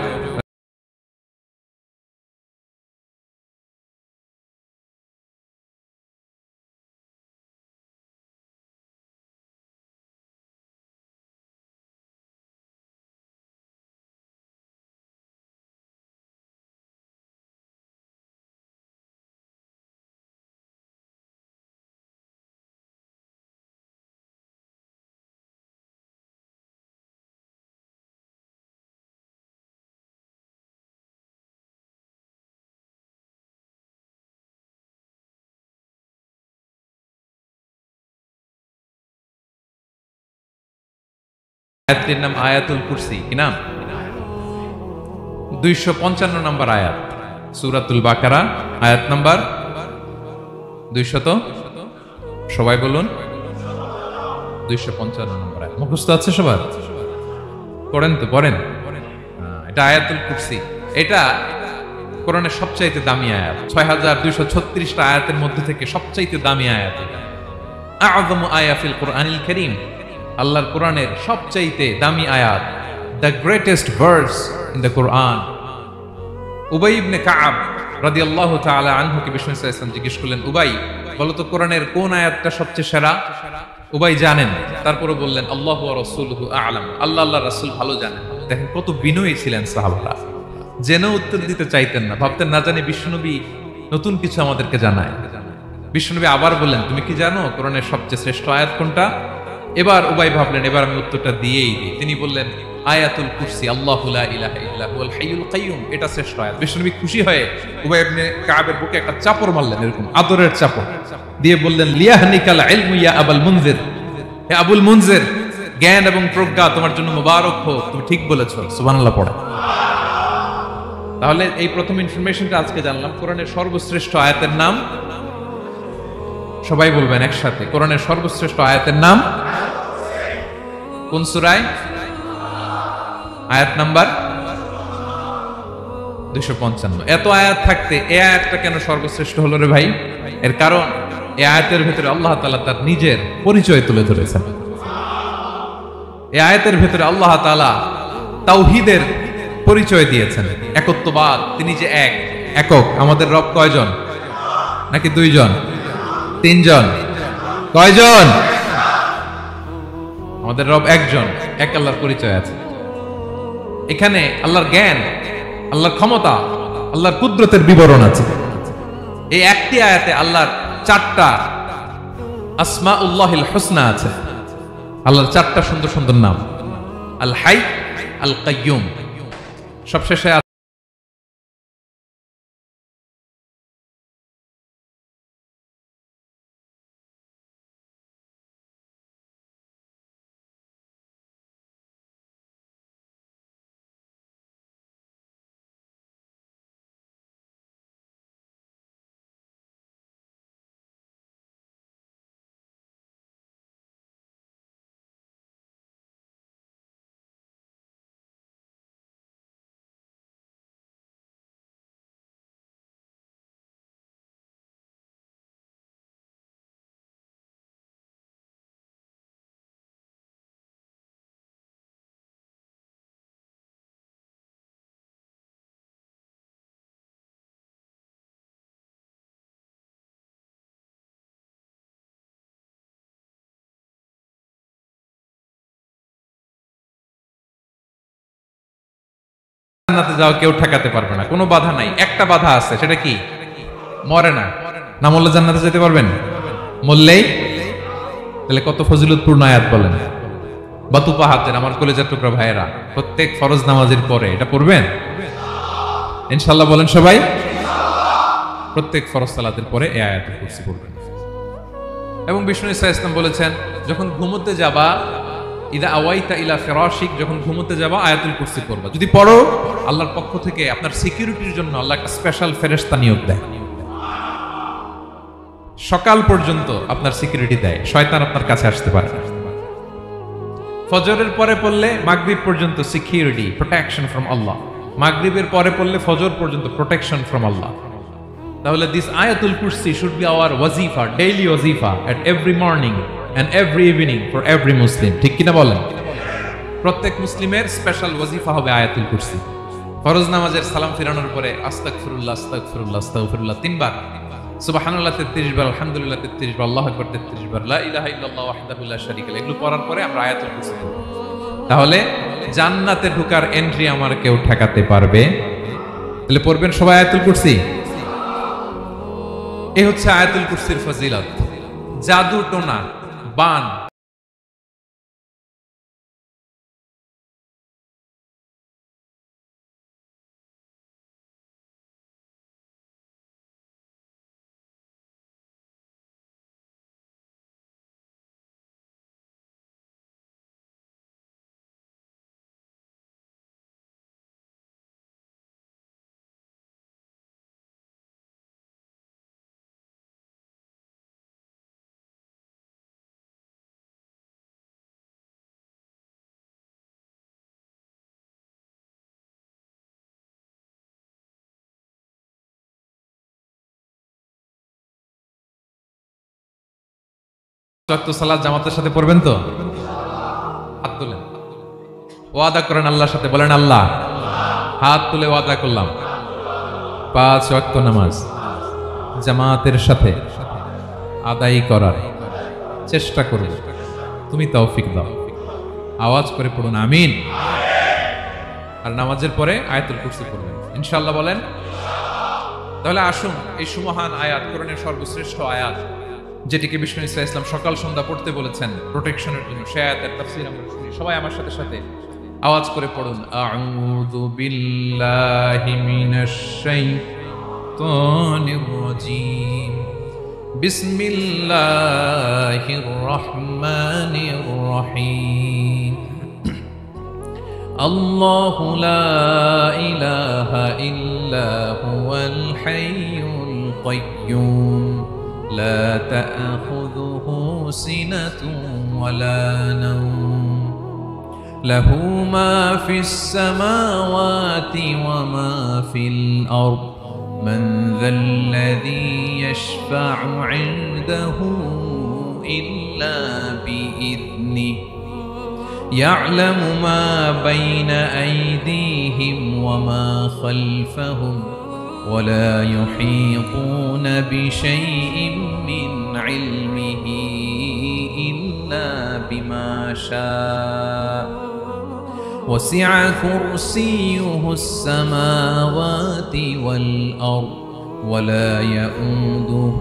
আয়াতটির নাম আয়াতুল কুরসি। কি নাম? 255 নম্বর আয়াত, সূরাতুল বাকারা, আয়াত নাম্বার 200। সবাই বলুন 255 নম্বর আয়াত। মুখস্থ আছে সবার? পড়েন তো, পড়েন। এটা আয়াতুল কুরসি, এটা কোরআনের সবচাইতে দামি আয়াত। 6236টা আয়াতের মধ্যে থেকে সবচাইতে দামি আয়াত এটা। আযমু আয়া ফিল কুরআনিল কারীম, আল্লাহর কোরআনের সবচাইতে দামি আয়াত, the greatest verse in the Quran. Ubay ibn Ka'b রাদিয়াল্লাহু তাআলা আনহুকে বিষ্ণু সাল্লাল্লাহু আলাইহি ওয়াসাল্লাম জিজ্ঞেস করলেন, উবাই বলো তো কোরআনের কোন আয়াতটা সবচেয়ে সেরা? উবাই জানেন, তারপরে বললেন আল্লাহু ওয়া রাসূলুহু আ'লাম, আল্লাহ আল্লাহর রাসূল ভালো জানেন। দেখেন কত বিনয়ী ছিলেন সাহাবারা, জেনে উত্তর দিতে চাইতেন না, ভাবতেন না জানি বিশ্বনবী নতুন কিছু আমাদেরকে জানায়। বিশ্বনবী আবার বললেন, তুমি কি জানো কোরআনের সবচেয়ে শ্রেষ্ঠ আয়াত কোনটা? এবার উবাই ভাবলেন এবার আমি উত্তরটা দিয়েই দিই। তিনি বললেন আয়াতুল কুরসি, আল্লাহু লা ইলাহা ইল্লা হুয়াল হাইয়ুল কাইয়্যুম, এটা শ্রেষ্ঠ আয়াত। বিশ্বনবী খুশি হয়ে উবাই ইবনে কাবের বুকে একটা চাপড় মারলেন, এরকম আদরের চাপড় দিয়ে বললেন লিয়াহনিকাল ইলমু ইয়া আবুল মুনজির, হে আবুল মুনজির, জ্ঞান এবং প্রজ্ঞা তোমার জন্য মোবারক হোক, তুমি ঠিক বলেছো। সুবহানাল্লাহ পড়া। তাহলে এই প্রথম ইনফরমেশনটা আজকে জানলাম, কোরআনের সর্বশ্রেষ্ঠ আয়াতের নাম, সবাই বলবেন একসাথে, কোরআনের সর্বশ্রেষ্ঠ আয়াতের নাম কোন সূরায়? আয়াত নাম্বার 255। এত আয়াত থাকতে এই আয়াতটা কেন সর্বশ্রেষ্ঠ হলো রে ভাই? এর কারণ এই আয়াতের ভিতরে আল্লাহ তাআলা তার নিজের পরিচয় তুলে ধরেছেন। এই আয়াতের ভিতরে আল্লাহ তাআলা তাওহীদের পরিচয় দিয়েছেন, একত্ববাদ, তিনি যে একক। আমাদের রব কয়জন? নাকি দুইজন, তিনজন? কয়জন? আমাদের রব একজন, এক আল্লাহর পরিচয় আছে। এখানে আল্লাহর জ্ঞান, আল্লাহর ক্ষমতা, আল্লাহর কুদরতের বিবরণ আছে। এই একটি আয়াতে আল্লাহর 4টা আসমাউল্লাহিল হুসনা আছে, আল্লাহর 4টা সুন্দর সুন্দর নাম, আল হাই, আল কাইয়ুম। সবশেষে জান্নাতে যাওয়া কেউ ঠেকাতে পারবে না, কোনো বাধা নাই। একটা বাধা আছে, সেটা কি? মরে না। না মরলে জান্নাতে যেতে পারবেন? মরলেই? তাহলে কত ফজিলতপূর্ণ আয়াত বলেন। বাতুপা হাতের আমার কলেজের টুকরা ভাইয়েরা, প্রত্যেক ফরজ নামাজের পরে এটা পড়বেন ইনশাআল্লাহ। বলেন সবাই, প্রত্যেক ফরজ সালাতের পরে এই আয়াতুল কুরসি পড়বেন। এবং বিষ্ণু ইসা ইসলাম বলেছেন, যখন ঘুমোতে যাবা, ইদা আওয়াইতা ইলা ফিরাশিক, যখন ঘুমোতে যাবা আয়াতুল কুরসি পড়বা। যদি পড়ো, আল্লাহর পক্ষ থেকে আপনার সিকিউরিটির জন্য আল্লাহ একটা স্পেশাল ফেরেশতা নিয়োগ দেয়। সকাল পর্যন্ত আপনার সিকিউরিটি দেয়, শয়তান আপনার কাছে আসতে পারে না। ফজরের পরে পড়লে মাগরিব পর্যন্ত সিকিউরিটি, প্রোটেকশন ফ্রম আল্লাহ। মাগরিবের পরে পড়লে ফজর পর্যন্ত প্রোটেকশন ফ্রম আল্লাহ। তাহলে this Ayatul Kursi should be our ওয়াজিফা, ডেইলি ওয়াজিফা, at every morning and every evening for every Muslim। ঠিক কিনা বলেন? প্রত্যেক মুসলিমের স্পেশাল ওয়াজিফা হবে আয়াতুল কুরসি। ফরজ নামাজের সালাম ফিরানোর পরে আস্তাগফিরুল্লাহ আস্তাগফিরুল্লাহ আস্তাগফিরুল্লাহ 3 বার, সুবহানাল্লাহ 33 বার, আলহামদুলিল্লাহ 33 বার, আল্লাহু আকবার 33 বার, লা ইলাহা ইল্লাল্লাহু ওয়াহদাহু লা শারীকা লাহু, এগুলো পড়ার পরে আমরা আয়াতুল কুরসি পড়ব। তাহলে জান্নাতে ঢোকার এন্ট্রি আমার কেউ ঠেকাতে পারবে? তাহলে পড়বেন সবাই আয়াতুল কুরসি। এই হচ্ছে আয়াতুল কুরসির ফজিলত। জাদু টোনা, বান, সালাত জামাতের সাথে পড়বেন তো? হাত তুলেন, ওয়াদা করেন আল্লাহর সাথে, বলেন আল্লাহ, হাত তুলে ওয়াদা করলাম 5 ওয়াক্ত নামাজ জামাতের সাথে আদায় করার চেষ্টা করব, তুমি তৌফিক দাও। আওয়াজ করে পড়ুন আমিন। আর নামাজের পরে আয়াতুল কুরসি পড়বেন ইনশাআল্লাহ বলেন। তাহলে আসুন এই সুমহান আয়াত, কোরআনের সর্বশ্রেষ্ঠ আয়াত, যেটিকে বিষ্ণু ইসা ইসলাম সকাল সন্ধ্যা পড়তে বলেছেন প্রোটেকশনের জন্য, সে আয়াতের তাফসীর আমরা শুনি। সবাই আমার সাথে সাথে আওয়াজ করে পড়ুন, আউযু বিল্লাহি মিনাশ শাইতানির রাজীম, বিসমিল্লাহির রহমানির রহিম। আল্লাহু লা ইলাহা ইল্লা হুয়াল হাইয়ুল কাইয়্যুম লা তা'খুযুহু সিনাতুন ওয়ালা নাওম লাহু মা ফিস সামাওয়াতি ওয়া মা ফিল আরদ মান যাল্লাযী ইয়াশফা'ু 'ইনদাহু ইল্লা বিইذনিহি يعلم ما بين أيديهم وما خلفهم ولا يحيطون بشيء من علمه إلا بما شاء وسع كرسيه السماوات والأرض ولا يؤوده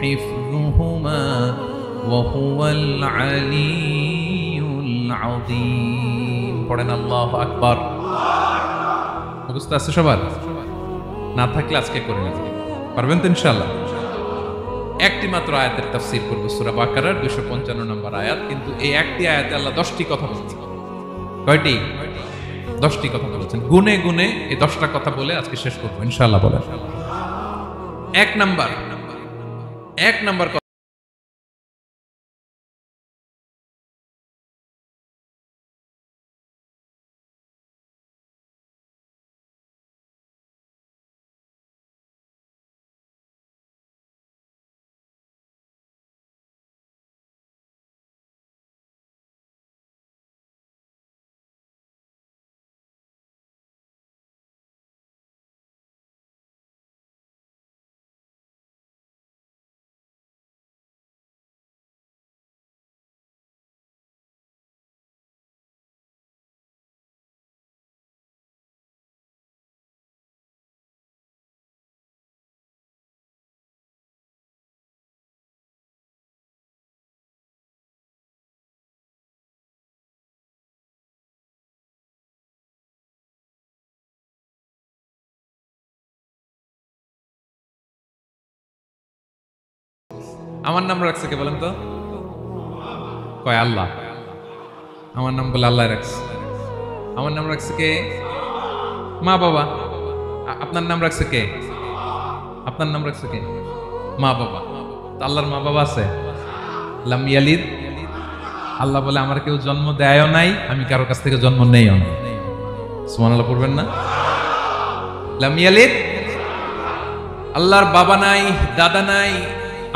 حفظهما وهو العلي العظيم পড়েন আল্লাহু আকবার। মুখস্থ আছে সবার? না থাকলে আজকে করে নিতে পারবেন তো ইনশাআল্লাহ। একটি মাত্র আয়াতের তাফসীর করব, সূরা বাকারার 255 নম্বর আয়াত। কিন্তু এই একটি আয়াতে আল্লাহ 10টি কথা বলেছেন। কয়টি? 10টি কথা বলেছেন। গুনে গুনে এই 10টা কথা বলে আজকে শেষ করব ইনশাআল্লাহ। বলেন এক নাম্বার আমার নাম রাখছে কে বলেন তো? কয় আল্লাহ। আমার নাম বলে আল্লাহ রাখছে। আমার নাম রাখছে কে? মা বাবা। আপনার নাম রাখছে কে? আপনার নাম রাখছে কে? মা বাবা। আল্লাহর মা বাবা আছে? লাম ইয়ালিদ, আল্লাহ বলে আমার কেউ জন্ম দেয়ও নাই, আমি কারো কাছ থেকে জন্ম নেইও না। সুবহানাল্লাহ পড়বেন না? লাম ইয়ালিদ, আল্লাহর বাবা নাই, দাদা নাই,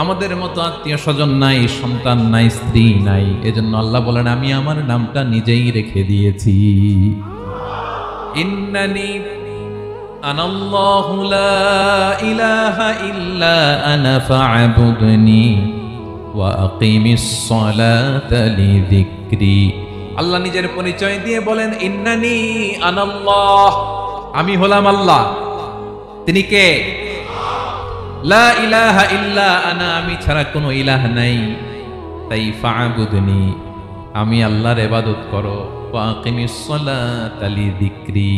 আমাদের মতো আত্মীয় স্বজন নাই, সন্তান নাই, স্ত্রী নাই। এজন্য আল্লাহ বলেন আমি আমার নামটা নিজেই রেখে দিয়েছি। ইন্নানি আনাল্লাহু লা ইলাহা ইল্লা আনা ফা'বুদনি ওয়া আকিমিস সালাতা লিযিকরি। আল্লাহ নিজের পরিচয় দিয়ে বলেন ইন্নানি আনাল্লাহ, আমি হলাম আল্লাহ। তিনি কে? লা ইলাহা ইল্লা আনা, আমি ছাড়া কোনো ইলাহ নাই। তাই ফা'বুদনি, আমি আল্লাহর ইবাদত করো। ওয়া আকিমিস সালাতা লিযিকরি,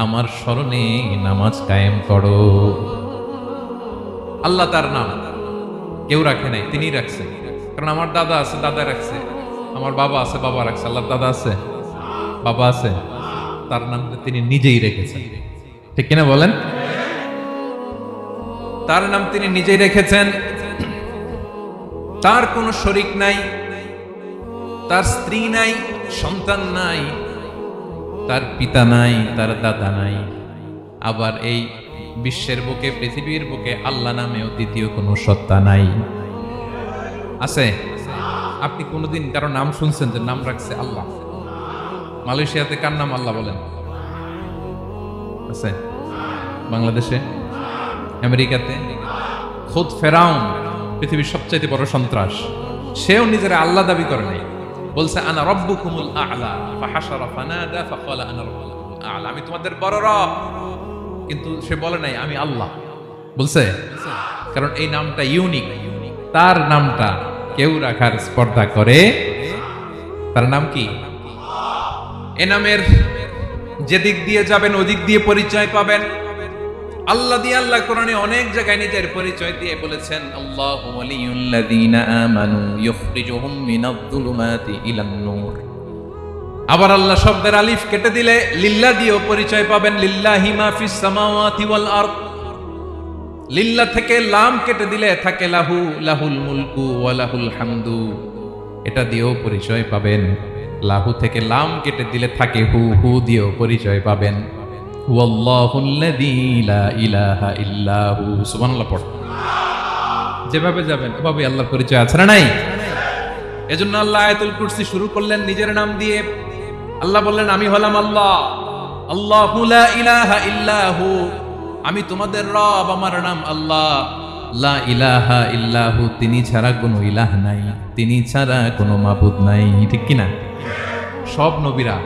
আমার স্মরণে নামাজ কায়েম করো। আল্লাহ তার নাম কেউ রাখে নাই, তিনি রাখছেন। কারণ আমার দাদা আছে, দাদা রাখছে। আমার বাবা আছে, বাবা রাখছে। আল্লাহর দাদা আছে, বাবা আছে, তার নাম তিনি নিজেই রেখেছেন। ঠিক কিনা বলেন? তার নাম তিনি নিজেই রেখেছেন। তার কোনো শরীক নাই, তার স্ত্রী নাই, সন্তান নাই, তার পিতা নাই, তার দাদা নাই। আবার এই বিশ্বের বুকে, পৃথিবীর বুকে আল্লাহ নামেও দ্বিতীয় কোনো সত্তা নাই। আছে? আপনি কোনোদিন কারো নাম শুনছেন যে নাম রাখছে আল্লাহ? মালয়েশিয়াতে কার নাম আল্লাহ বলেন? আছে? বাংলাদেশে, আমেরিকাতে খুদ ফেরাউন, পৃথিবীর সবচাইতে বড় সন্ত্রাস, সেও নিজের আল্লাহ দাবি করে নাই। বলছে আনা রব্বুকুমুল আ'লা, ফাহাশারা ফানাদা ফাকালা আনা রব্বুকুমুল আ'লা, আমি তোমাদের বড় রব। কিন্তু সে বলে নাই আমি আল্লাহ, বলছে? কারণ এই নামটা ইউনিক, তার নামটা কেউ রাখার স্পর্ধা করে। তার নাম কি? এ নামের যেদিক দিয়ে যাবেন ওদিক দিয়ে পরিচয় পাবেন। আল্লাহ দিয়ে আল্লাহ কোরআনে অনেক জায়গায় নিজের পরিচয় দিয়ে বলেছেন, আল্লাহু ওয়ালিয়ুল্লাযীনা আমানু ইউখরিজুহুম মিনায-যুলুমাতি ইলান-নূর। আবার আল্লাহ শব্দের আলিফ কেটে দিলে লিল্লাহ দিয়েও পরিচয় পাবেন, লিল্লাহি মা ফিস সামাওয়াতি ওয়াল আরদ। লিল্লাহ থেকে লাম কেটে দিলে থাকে লাহু, লাহুল মুলকু ওয়া লাহুল হামদু, এটা দিয়েও পরিচয় পাবেন। লাহু থেকে লাম কেটে দিলে থাকে হু, হু দিয়েও পরিচয় পাবেন। ওয়াল্লাহুল্লাযী লা ইলাহা ইল্লাহু, সুবহানাল্লাহ পড়। যেভাবে যাবেন এভাবে আল্লাহর পরিচয় আছে না নাই? এজন্য আল্লাহ আয়াতুল কুরসি শুরু করলেন নিজের নাম দিয়ে। আল্লাহ বললেন আমি হলাম আল্লাহ, আল্লাহু লা ইলাহা ইল্লাহু, আমি তোমাদের রব, আমার নাম আল্লাহ। লা ইলাহা ইল্লাহু, তিনি ছাড়া কোনো ইলাহ নাই, তিনি ছাড়া কোনো মাবুদ নাই। ঠিক কি না? সব নবীরা,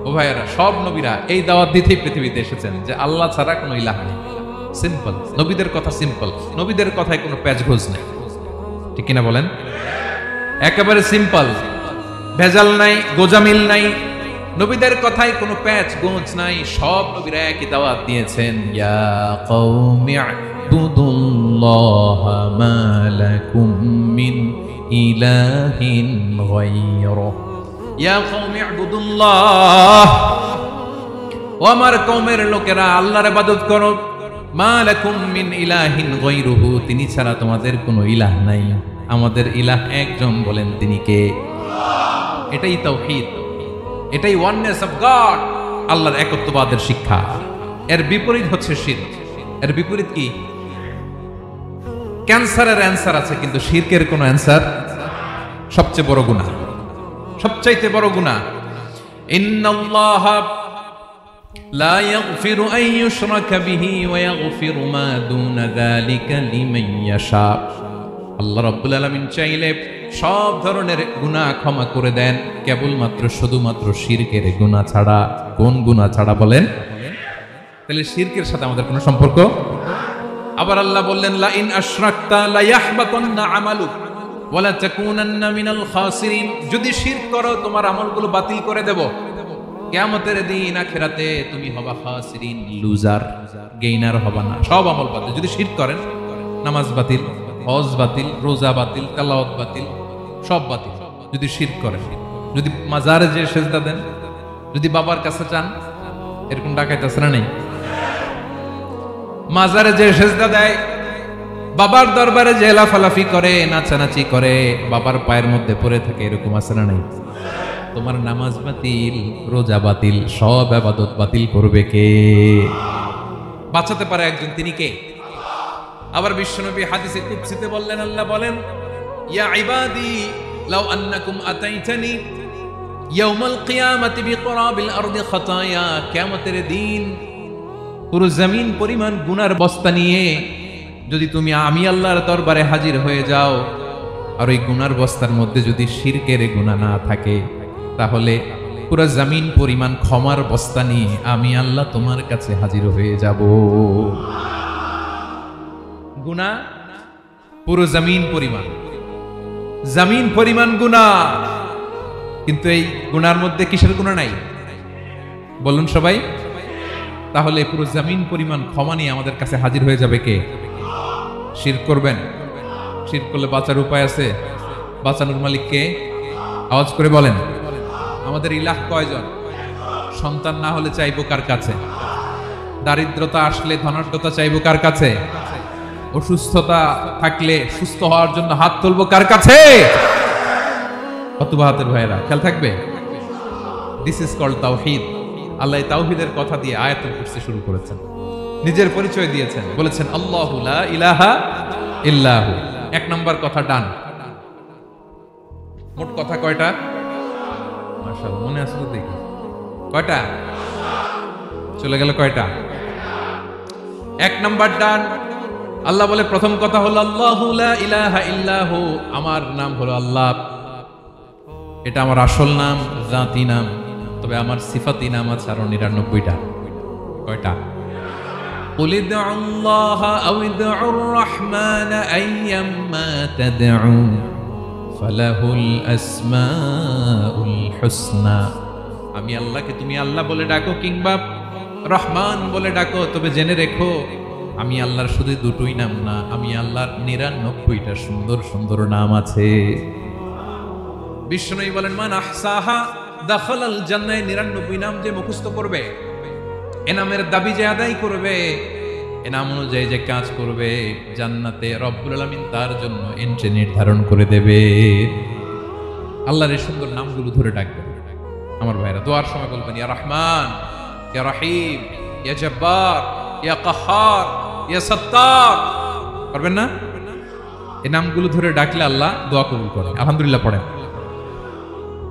ও ভাইয়েরা, সব নবীরা এই দাওয়াত দিতেই পৃথিবীতে এসেছেন যে আল্লাহ ছাড়া কোনো ইলাহ নেই। সিম্পল, নবীদের কথা সিম্পল, নবীদের কথায় কোনো প্যাচঘোষ নেই। ঠিক কিনা বলেন? একেবারে সিম্পল, ভেজাল নাই, গোজামিল নাই, নবীদের কথায় কোনো প্যাচ গোঁজ নাই। সব নবীরা একই দাওয়াত দিয়েছেন, ইয়া কওমি ইবুদুল্লাহা মা লাকুম মিন ইলাহিন গায়রুহু, ইয়া কওমি ইবুদুল্লাহ, ও আমার কওমের লোকেরা আল্লাহর ইবাদত করো। মা লাকুম মিন ইলাহিন গায়রুহু, তিনি ছাড়া তোমাদের কোনো ইলাহ নাই। আমাদের ইলাহ একজন, বলেন তিনি কে? এটাই তাওহীদ, এটাই ওয়াননেস অফ গড, আল্লাহর একত্ববাদের শিক্ষা। এর বিপরীত হচ্ছে শিরক। এর বিপরীত কি? ক্যান্সারের অ্যান্সার আছে কিন্তু শিরকের কোনো অ্যান্সার। সবচেয়ে বড় গুনাহ, সবচাইতে বড় গুনাহ। ইন্নাল্লাহা লা ইয়াগফিরু আন ইউশরাকা বিহি ওয়া ইয়াগফিরু মা দুনা যালিকা লিমান ইয়াশা। আল্লাহ রাব্বুল আলামিন চাইলে সব ধরনের গুনাহ ক্ষমা করে দেন, কেবলমাত্র শুধুমাত্র শিরকের গুনাহ ছাড়া। কোন গুনাহ ছাড়া বলেন? তাহলে শিরকের সাথে আমাদের কোনো সম্পর্ক। আবার আল্লাহ বললেন, লা ইন আশরাকতা লা ইয়াহবাতান্না আমালুক ওয়া লা তাকুনান্না মিনাল খাসিরিন, যদি শিরক করো তোমার আমলগুলো বাতিল করে দেব, কিয়ামতের দিন আখিরাতে তুমি হবা খাসিরিন, লুজার, গেইনার হবা না। সব আমল বাতিল যদি শিরক করেন। নামাজ বাতিল, হজ বাতিল, রোজা বাতিল, তেলাওয়াত বাতিল, সব বাতিল যদি শিরক করেন। যদি মাজারে যে সেজদা দেন, যদি বাবার কাছে চান, এরকম ডাকাইত আছে না নেই? মাজারে যে সেজদা দেয়, বাবার দরবারে যে লাফালাফি করে, নাচানাচি করে, বাবার পায়ের মধ্যে পড়ে থাকে, এরকম আছে না নাই? তোমার নামাজ বাতিল, রোজা বাতিল, সব ইবাদত বাতিল করবে কে? বাঁচাতে পারে একজন, তিনি কে? আবার বিশ্বনবী হাদিসে কুদসিতে বললেন, আল্লাহ বলেন, ইয়া ইবাদি লাউ আন্নাকুম আতাইতানি ইয়াউমাল কিয়ামাতি বিকরাবিল আরদি খাতায়া, কিয়ামতের দিন পুরো জমিন পরিমাণ গুনার বস্তা নিয়ে যদি তুমি আমি আল্লাহর দরবারে হাজির হয়ে যাও, আর ওই গুনার বস্তার মধ্যে যদি শিরকের গুনাহ না থাকে, তাহলে পুরো জমিন পরিমাণ ক্ষমার বস্তা নিয়ে আমি আল্লাহ তোমার কাছে হাজির হয়ে যাব। গুনাহ পুরো জমিন পরিমাণ, জমিন পরিমাণ গুনাহ, কিন্তু এই গুনার মধ্যে কিসের গুনাহ নাই বলুন সবাই? তাহলে পুরো জমিন পরিমাণ ক্ষমা নিয়ে আমাদের কাছে হাজির হয়ে যাবে কে? শিরক করবেন? শিরক করলে বাঁচার উপায় আছে? বাঁচানোর মালিক কে? আওয়াজ করে বলেন। আমাদের ইলাহ কয়জন? সন্তান না হলে চাইবো কার কাছে? দারিদ্রতা আসলে ধনাঢ্যতা চাইবো কার কাছে? অসুস্থতা থাকলে সুস্থ হওয়ার জন্য হাত তুলবো কার কাছে? অথবা হাতের ভাইয়েরা খেয়াল থাকবে। দিস ইজ কল্ড তাওহীদ। আল্লাহ তাওহীদের কথা দিয়ে আয়াতুল কুরসি শুরু করেছেন, নিজের পরিচয় দিয়েছেন, বলেছেন আল্লাহু লা ইলাহা ইল্লাহু। এক নম্বর কথা ডান। মোট কথা কয়টা? মাশাআল্লাহ, মনে আছে তো দেখি। কয়টা? চলে গেল কয়টা? এক নম্বর ডান। আল্লাহ বলে প্রথম কথা হলো আল্লাহু লা ইলাহা ইল্লাহু, আমার নাম হলো আল্লাহ। এটা আমার আসল নাম, জাতি নাম। তবে আমার সিফাতি নাম আছে আরো 99টা। কয়টা? قل ادعوا الله أو ادعوا الرحمن أيما تدعوا فله الأسماء الحسنى। আমি আল্লাহকে তুমি আল্লাহ বলে ডাকো কিংবা রহমান বলে ডাকো, তবে জেনে রেখো আমি আল্লাহর শুধু দুটোই নাম না, আমি আল্লাহর 99টা সুন্দর সুন্দর নাম আছে। বিষ্ণু বলেন মান আহসাহা দাখালাল জান্নাহ। 99 নাম যে মুখস্থ করবে, এনামের দাবি যে আদায় করবে, এনাম অনুযায়ী যে কাজ করবে, জান্নাতে রব্বুল আলামিন তার জন্য এন্ট্রি নির্ধারণ করে দেবে। আল্লাহর এই সুন্দর নামগুলো ধরে ডাকবেন আমার ভাইরা। দোয়ার সময় বলবেন ইয়া রহমান, ইয়া রহিম, ইয়া জব্বার, ইয়া কাহ্হার, ইয়া সত্তার। পারবেন না? এই নামগুলো ধরে ডাকলে আল্লাহ দোয়া কবুল করেন। আলহামদুলিল্লাহ পড়েন।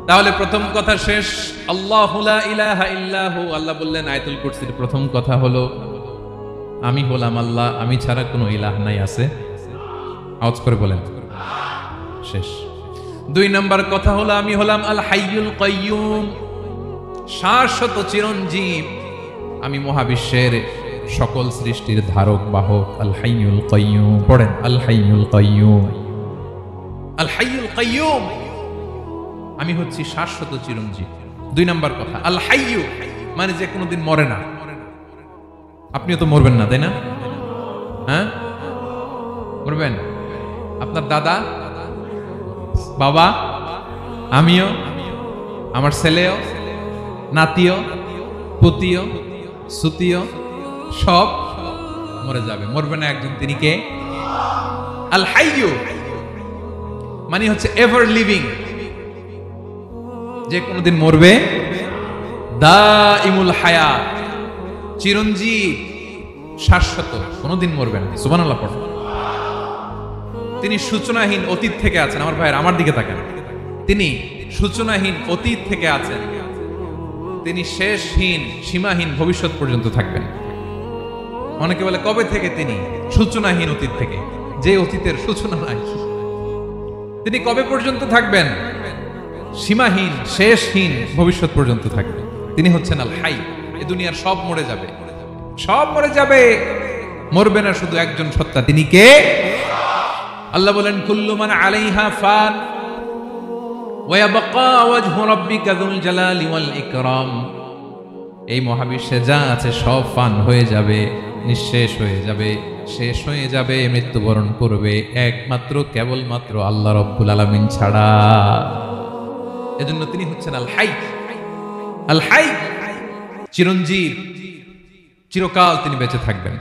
তাহলে প্রথম কথা শেষ। আল্লাহু লা ইলাহা ইল্লাহু। আল্লাহ বললেন আয়াতুল কুরসির প্রথম কথা হলো আমি হলাম আল্লাহ, আমি ছাড়া কোনো ইলাহ নাই। আছে? আওয়াজ করে বলেন। শেষ। 2 নাম্বার কথা হলো আমি হলাম আল হাইয়ুল কাইয়ুম, শাশ্বত চিরঞ্জীব। আমি মহাবিশ্বের সকল সৃষ্টির ধারক বাহক। আল হাইয়ুল কাইয়ুম। পড়েন আল হাইয়ুল কাইয়ুম। আল হাইয়ুল কাইয়ুম, আমি হচ্ছি শাশ্বত চিরঞ্জীব। 2 নাম্বার কথা আল হাইয়ু, মানে যে কোনোদিন মরে না। আপনিও তো মরবেন না, তাই না? হ্যাঁ, মরবেন। আপনার দাদা, বাবা, আমিও, আমার ছেলেও, নাতিও, পুতিও, সুতিও সব মরে যাবে। মরবে না একজন, তিনি কে? আল হাইয়ু মানে হচ্ছে এভার লিভিং, যে কোনদিন মরবে। দাইমুল হায়াত, চিরঞ্জীব, শাশ্বত, কোনদিন মরবে না। সুবহানাল্লাহ পড়ুন। তিনি সূচনাহীন অতীত থেকে আছেন। আমার ভাইয়ের আমার দিকে তাকান। তিনি সূচনাহীন অতীত থেকে আছেন, তিনি শেষহীন সীমাহীন ভবিষ্যৎ পর্যন্ত থাকবেন। অনেকে বলে কবে থেকে? তিনি সূচনাহীন অতীত থেকে, যে অতীতের সূচনা নাই। তিনি কবে পর্যন্ত থাকবেন? সীমাহীন শেষহীন ভবিষ্যৎ পর্যন্ত থাকবেন। তিনি হচ্ছেন আল হাই। এই দুনিয়ার সব মরে যাবে, সব মরে যাবে, মরবে না শুধু একজন সত্তা। তিনি কে? আল্লাহ বলেন কুল্লু মান আলাইহা ফান ওয়া ইয়াবকা ওয়াজহু রাব্বিকা যুল জালালি ওয়াল ইকরাম। এই মহাবিশ্বে যা আছে সব ফান হয়ে যাবে, নিঃশেষ হয়ে যাবে, শেষ হয়ে যাবে, মৃত্যুবরণ করবে একমাত্র কেবলমাত্র আল্লাহ রব্বুল আলামিন ছাড়া। এজন্য তিনি হচ্ছেন আল হাই। আল হাই চিরঞ্জীব, চিরকাল তিনি বেঁচে থাকবেন।